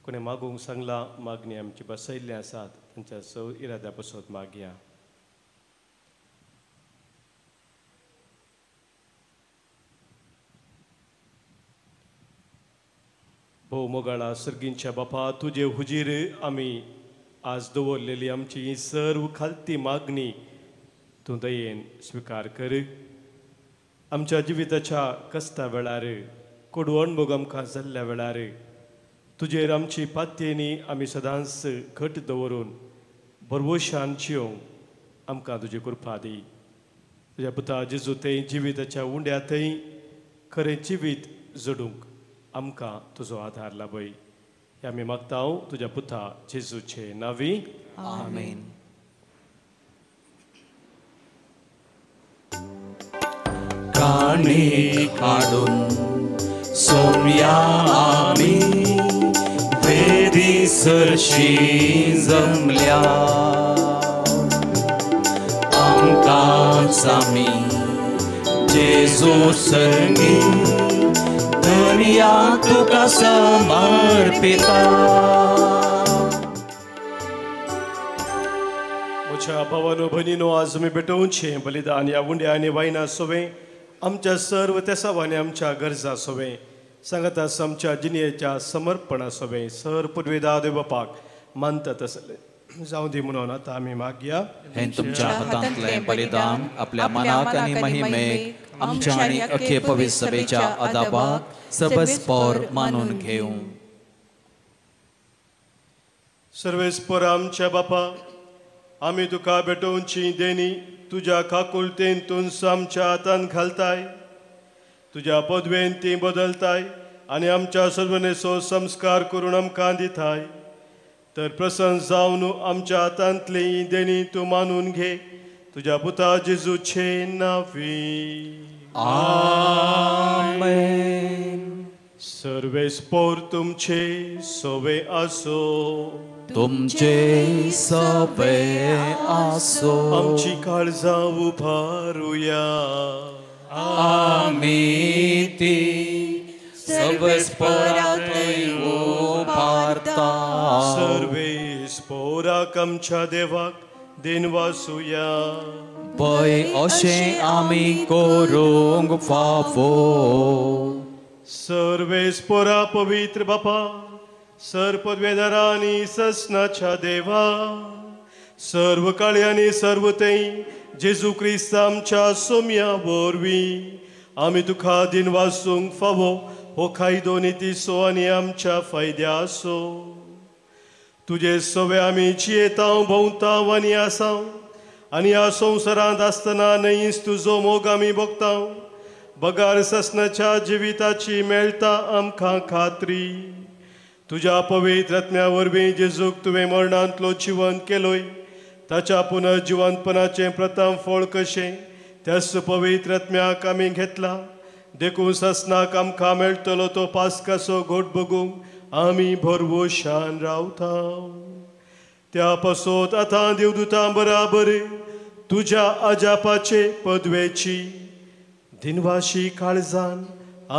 कोणें मागूंक सांगला मागणी आमची बसयल्ली आसात तांच्या सौ इराद्या पासत मागया. भोव मोगाळा सर्गींच्या बापा तुजे हुजीर आमी आज दवरलेली आमची ही सर्व खालती मागणी तूं दयेन स्विकार कर. आमच्या जिविताच्या कश्टा वेळार कडवण मोग आमकां जाल्ल्या वेळार तुजेर आमची पातयेनी आमी सदांच घट दवरून भरवशान जियोंक आमकां तुजी कृपा दी. तुज्या पुता जेजू थंय जिविताच्या उंड्या थंय खरें जिवीत जडूंक आमकां तुजो आधार लाभय. हे आमी मागता तुज्या पुता जेजूचे नांवी. आमेन. काणी काढून सोम्या आमी वेदी सरशी जमल्या आमकांच आमी जेजू संगी धन्या तुका समर्पिता. म्हज्या भावानो भयणीनो आज आमी भेटोवचें बलिदान ह्या उंड्या आनी वायना सोवें आमच्या सर्व तेसावांनी आमच्या गरजा सोवें सांगता आमच्या जिणेच्या समर्पणा सोवें सर पुर्वेदा देव बापाक मानतात आसले जावं दी म्हणून आतां आमी मागया. हे तुमच्या हातांतलें बलिदान आपल्या मनाक आनी महिमेक आमच्या आनी अख्खे पवित्र सभेच्या आदाबाक सबस्पर मानून घेवं. सर्वेस्पर आमच्या बापा आमी तुका भेटोवची देणी तुज्या काकुलतेन तुंस आमच्या हातान घालताय. तुज्या पदवेन ती बदलताय आनी आमच्या सर्वनेसो संस्कार करून आमकां दिताय. तर प्रसन्न जावन आमच्या हातांतली देणी तूं मानून घे तुज्या पुता जेजूचे नांवी. आमेन. सर्वेस्पर तुमचे सोवे आसो. तुमचे सवे आसो. आमची काळजां उबारुया. आमी ती सर्वेस्परांतय उबारता. सर्वेस्पराक आमच्या देवाक देनवासुया. पळय अशें आमी करूंक फावो. सर्वेस्परा पवित्र बापा सर पदवेदारांनी ससनाच्या देवा सर्व काळी आनी सर्व थंय जेजू क्रिस्त आमच्या सोम्या वरवीं आमी तुका दिन वासूंक फावो हो कायदो नितीसो आनी आमच्या फायद्या आसो. तुजे सवे आमी जियेतांव भोंवतांव आनी आसांव आनी ह्या संवसारांत आसतना न्हयच तुजो मोग आमी भोगतांव. बगार ससनाच्या जिविताची मेळटा आमकां खात्री. तुज्या पवित्र आत्म्या वरवीं जेजूक तुवें मरणांतलो जिवंत केलोय ताच्या पुनर्जिवंतपणाचें प्रथम फळ कशें त्याच पवित्र आत्म्याक आमी घेतला. देखून ससनाक आमकां मेळटलो तो पास्काचो घोट बगूंक आमी भरवशान रावता. त्या पासत आतां देवदूतां बराबर तुज्या आजापाचे पदवेची दिनवाशी काळजान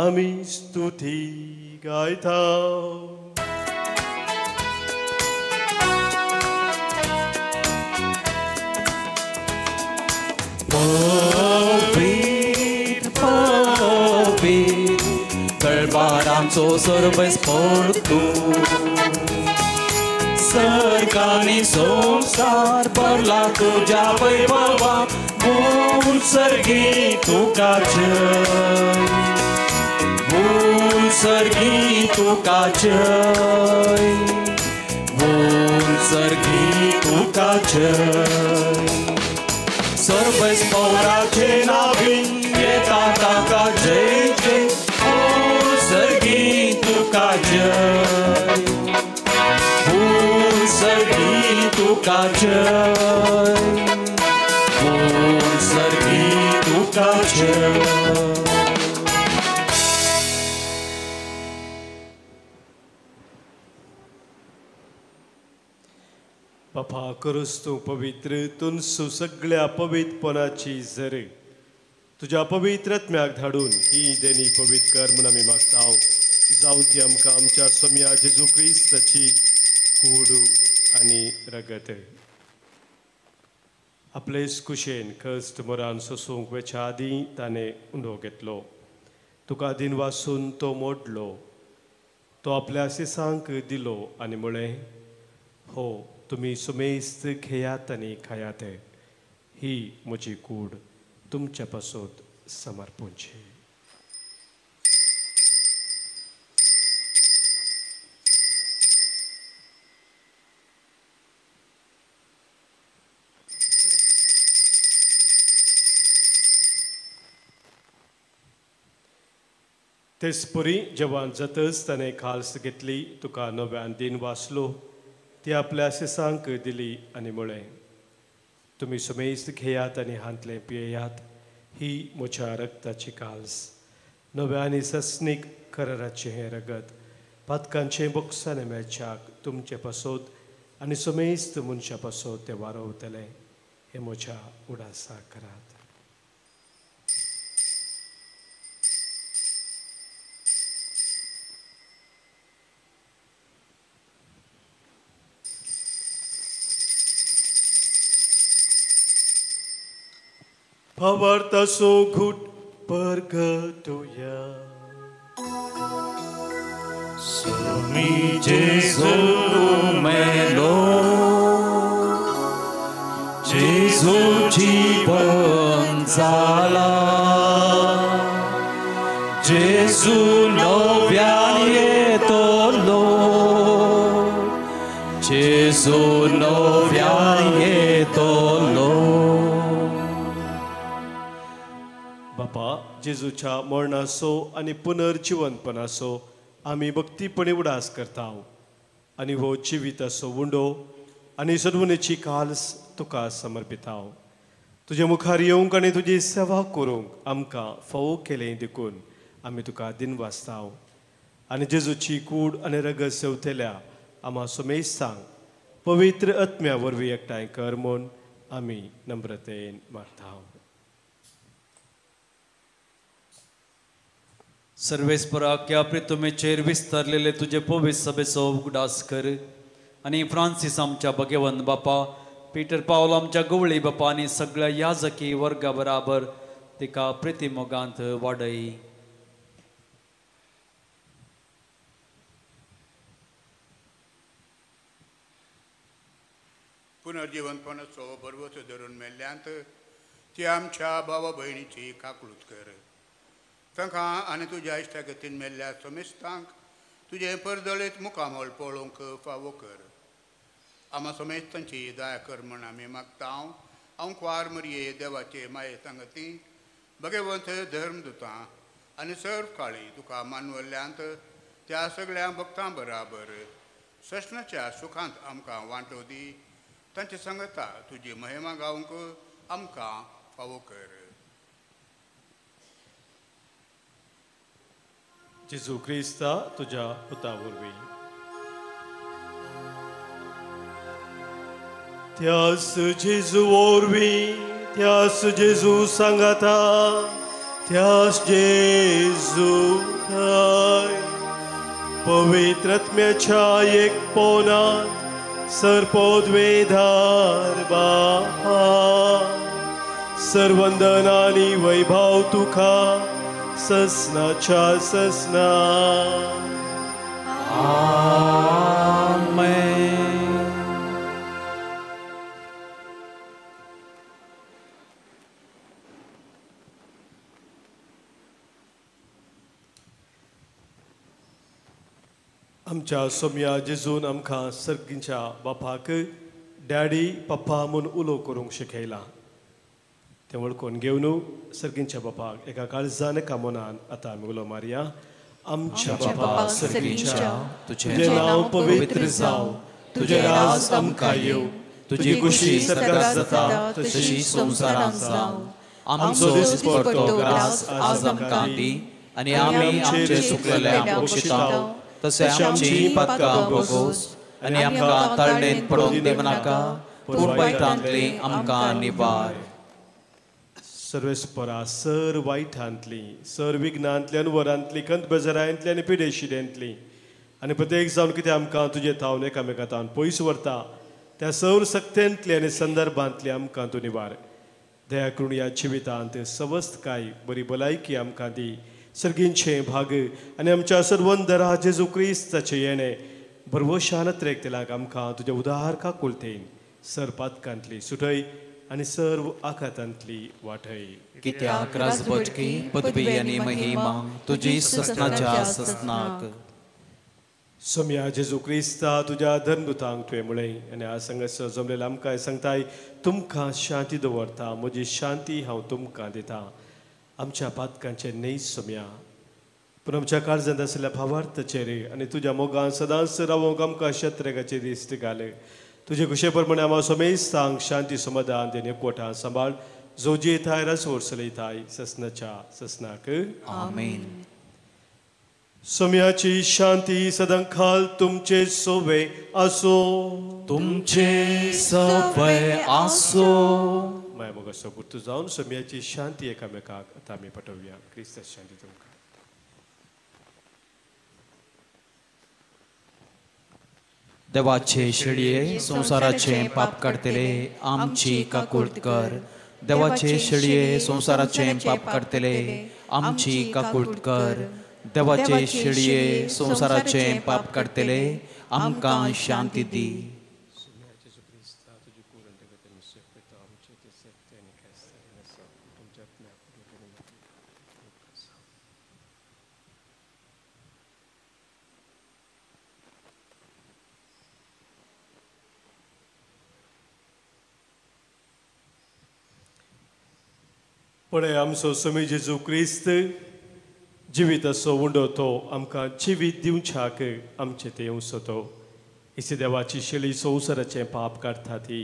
आमी स्तुती गायता. Pavit, pavit, गळबारांचो सर्वेस्पर तूं. सर्गांनी संसार भरला तुज्या वैभवाक भूल सर्गी तुका जय. भूल सर्गी तुका जय. भूल सर्गी तुका जय. सर्वेस्पराचे नावी येता ताका जय जय. भूल सर्गी तुका जय. भूल सर्गी तुका जय. भूल सर्गी तुका जय. बापा करूस तूं पवित्र तुनसू सगळ्या पवित्रपणाची झर तुझ्या पवित्र आत्म्याक धाडून ही देणी पवित्र कर म्हूण आमी मागताव जावं ती आमकां आमच्या सोम्या जेजू क्रिस्ताची कूड आनी रगत आपलेच कुशेन कस्ट मोरान सोसूंक वेच्या आदीं ताणें उंडो घेतलो तुका दिन वासून तो मोडलो तो आपल्या शिसांक दिलो आनी म्हळें हो तुमी सुमेस्त घेयात आनी खायात ही म्हजी कूड तुमच्या पासत समर्पूंची तेचपरी जेवण जातच ताणें खाल्स घेतली तुका नव्यान दिन वाचलो ती आपल्या शिसांक दिली आनी म्हळें तुमी सुमेस्त घेयात आनी हांतलें पियेयात ही म्हज्या रक्ताची काल्स नव्या आनी सस्नीक कराराचें हें रगत पातकांचें बोक्साने मेळच्याक तुमचे पासत आनी सुमेस्त मनशा पासत तें वारवतलें हें म्हज्या उडासा करात Pavarta so good pergatoya. Somi Jesu melo, Jesu jibon zala, Jesu novian yetolo, Jesu novian yetolo. बापा जेजूच्या मरणाचो आनी पुनर्जिवनपणाचो आमी भक्तीपणे उडास करताव आनी हो जिविताचो उंडो आनी सदवणेची काल्स तुका समर्पिताव तुजे मुखार येवंक आनी तुजी सेवा करूंक आमकां फावो केलें देखून आमी तुका दिन वाचताव आनी जेजूची कूड आनी रगत सेवतल्या आम्हा सुमेस्तांक पवित्र आत्म्या वरवीं एकठांय कर म्हूण आमी नम्रतेन मागताव सर्वेस्परा क्या प्रितुमेचेर विस्तारलेले तुझे पवित्र सभेचो उगडास कर आनी फ्रांसीस आमच्या भगवंत बापा पीटर पावल आमच्या गवळी बापा आनी सगळ्या याजकी वर्गा बराबर तिका प्रितिमोगांत वाडय पुनर्जीवनपणाचो बरवचो धरून मेल्ल्यांत ती आमच्या भावा भयणीची काकळूत कर तांकां आनी तुज्या इश्टागतीन मेल्ल्या समेस्तांक तुजें परदळीत मुखामोल पळोवंक फावो कर आम्हा समेस्तांची दया कर म्हण आमी मागताव हांव क्वार मरये देवाचे माये सांगती भगवंत धर्मदुतां आनी सर्व काळी तुका मानवल्ल्यांत त्या सगळ्या भक्तां बराबर सशनाच्या सुखांत आमकां वांटो दी तांची संगता तुजी महिमा गावंक आमकां फावो कर जेजू क्रिस्ता तुझ्या पुता वरवीं त्यास जेजू वरवीं त्यास जेजू सांगाता त्यास जेजू थंय पवित्र आत्म्याच्या एकपणांत सर्पोद्वेधार बापा सर्वंदन आनी वैभव तुका ससनाच्या ससना आमेन आमच्या सोम्या जेजून आमकां सर्गीच्या बापाक डॅडी पप्पा म्हूण उलो करूंक शिकयला ते वळखून घेवन सर्गीच्या बापाक एका काळजान कामनान आतां आमी उलो मारया आमच्या बापा सर्गीच्या तुझें नांव पवित्र जावं तुजें राज आमकां येवं तुजी खुशी सर्गार जाता तशी संवसारांत जावं आमचो दिसपडटो ग्रास आज आमकां दी आनी आमी आमचे चुकलेल्यांक बक्षितांव तशें आमची पातकां बगोस आनी आमकां ताळणेंत पडोवंक दिवं नाका पूण वायटांतली आमकां निबार. सर्वेस्परा सर वायटांतली सर विघ्नांतल्यान वरांतली कंत बेजारांतली आनी पिडेशिड्यांतली आनी प्रत्येक जावन कितें आमकां तुजे तावन एकामेकांतान पयस व्हरता त्या सौर सक्तेंतली आनी संदर्भांतली आमकां तूं निबार. दया करून ह्या जिवितांत सवस्थकाय बरी भलायकी आमकां दी. सर्गींचें भाग आनी आमच्या सर्वंदरा जेजू क्रिस्ताचें येणें बरवशान त्रेकतेलाक आमकां तुज्या उदार काकुलतेन सर पातकांतली सुटय आनी सर्व आखातांतली वाटय. कित्याक राजभटकी पदवी आनी महिमा तुजी ससनाच्या ससनाक. सोम्या जेजू क्रिस्ता तुज्या धर्मदुतांक तुवें म्हळें आनी आज संगत जमलेला आमकां सांगताय तुमकां शांती दवरता म्हजी शांती हांव तुमकां दितां. आमच्या पातकांचे न्हय सोम्या पूण आमच्या काळजांत आसलेल्या भावार्थाचेर आनी तुज्या मोगान सदांच रावोंक आमकां शेत्रेगाचे दिश्ट घाल. तुजे कुशे प्रमाणे आमकां सोमेस्तांक शांती समाधान देन एकवटां सांबाळ जो जेताय रसोर चलयताय ससनाच्या ससनाक. आमेन. सोम्याची शांती सदांखाल तुमचे सोवे आसो. तुमचे सोवे आसो. माय मोगा सोबूत जावन सोम्याची शांती एकामेकाक आतां आमी पटोवया. क्रिस्ताची शांती तुमकां. देवाचे शेळये संसाराचे पाप काडतले आमची काकूळट कर. देवाचे शेळये संसाराचे पाप काडतले आमची काकूळट कर. देवाचे शेळये संसाराचे पाप काडतले आमकां शांती दी. पळय आमचो सोमी जेजू क्रिस्त जिवीत असो उंडो तो आमकां जिवीत दिवच्याक आमचे ते येवचो तो. इसे देवाची शेळी संवसाराचें पाप काडटा ती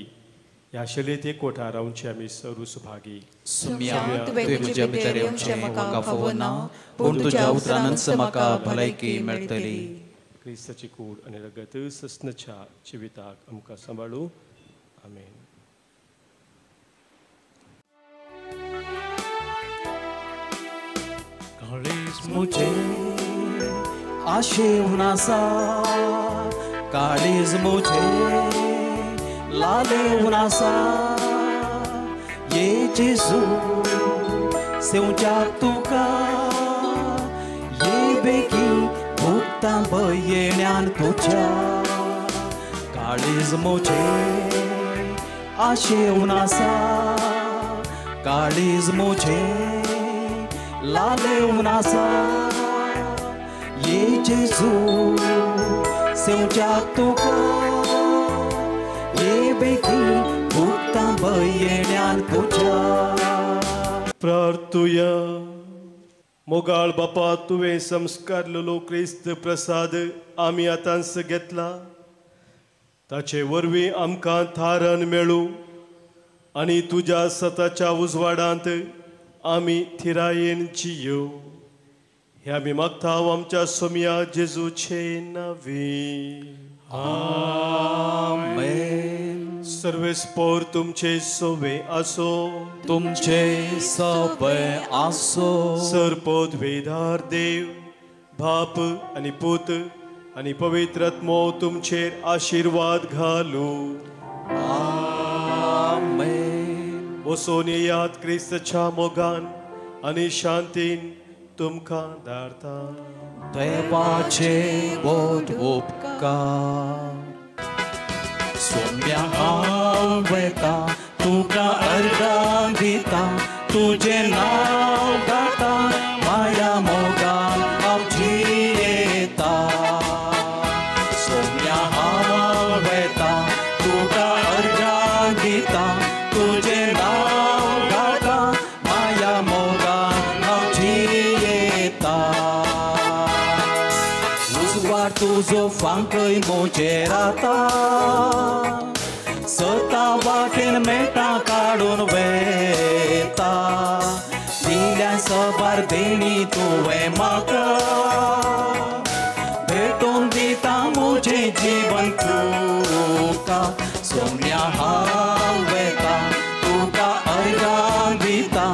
ह्या शेळयेत एकवटां रावचे आमी सर्व सुभागी. तुवें तुज्या भितर येवचें म्हाका फोव ना पूण तुज्या उतरांनच म्हाका भलायकी मेळटली. क्रिस्ताची कूड आनी रगत ससनाच्या जिविताक आमकां सांबाळू. आमेन. काळीज मुझे आशे उनासा काळीज मुझे लाले उनासा ये जेजू सेवच्याक तुका ये बेगी भुगतां बयेण्यान तुज्या. काळीज मुझे आशे उनासा काळीज मुझे लाले उनासा ये जेजू सेवच्याक तुका ये बेगी भुगतां बयेण्यान तुज्या. प्रार्थुया. मोगाळ बापा तुवें संस्कारलेलो क्रिस्त प्रसाद आमी आतांच घेतला ताचे वरवीं आमकां थारण मेळू आनी तुज्या सताच्या उजवाडांत आमी थिरायेन जियो. हे आमी मागता आमच्या सोम्या जेजूचे नांवी. आमेन. सर्वेस्पोर तुमचे सोवे आसो. तुमचे सोवे आसो. सरपोद वेदार देव बाप आनी पूत आनी पवित्र आत्मो तुमचेर आशिर्वाद घालू. आमेन. वसोन येयात क्रिस्ताच्या मोगान आनी शांतीन तुमकां धाडटा. देवाचे बोध उपकार. सोम्या हांव वेता तुका अर्गां दिता तुजें नांव गाता माया मोगान हांव जियेता. सोम्या हांव वेता तुका अर्गां दिता तुजें नांव गाता माया मोगान हांव जियेता. उजवाड तुजो फांकय मोचेर आता सता वाटेन मेटा काडून वेता. दिल्या सबार देणी तुवें म्हाका भेटून दिता म्हजें जीवन तूं. सोम्या हांव वेता तुका अर्गां दिता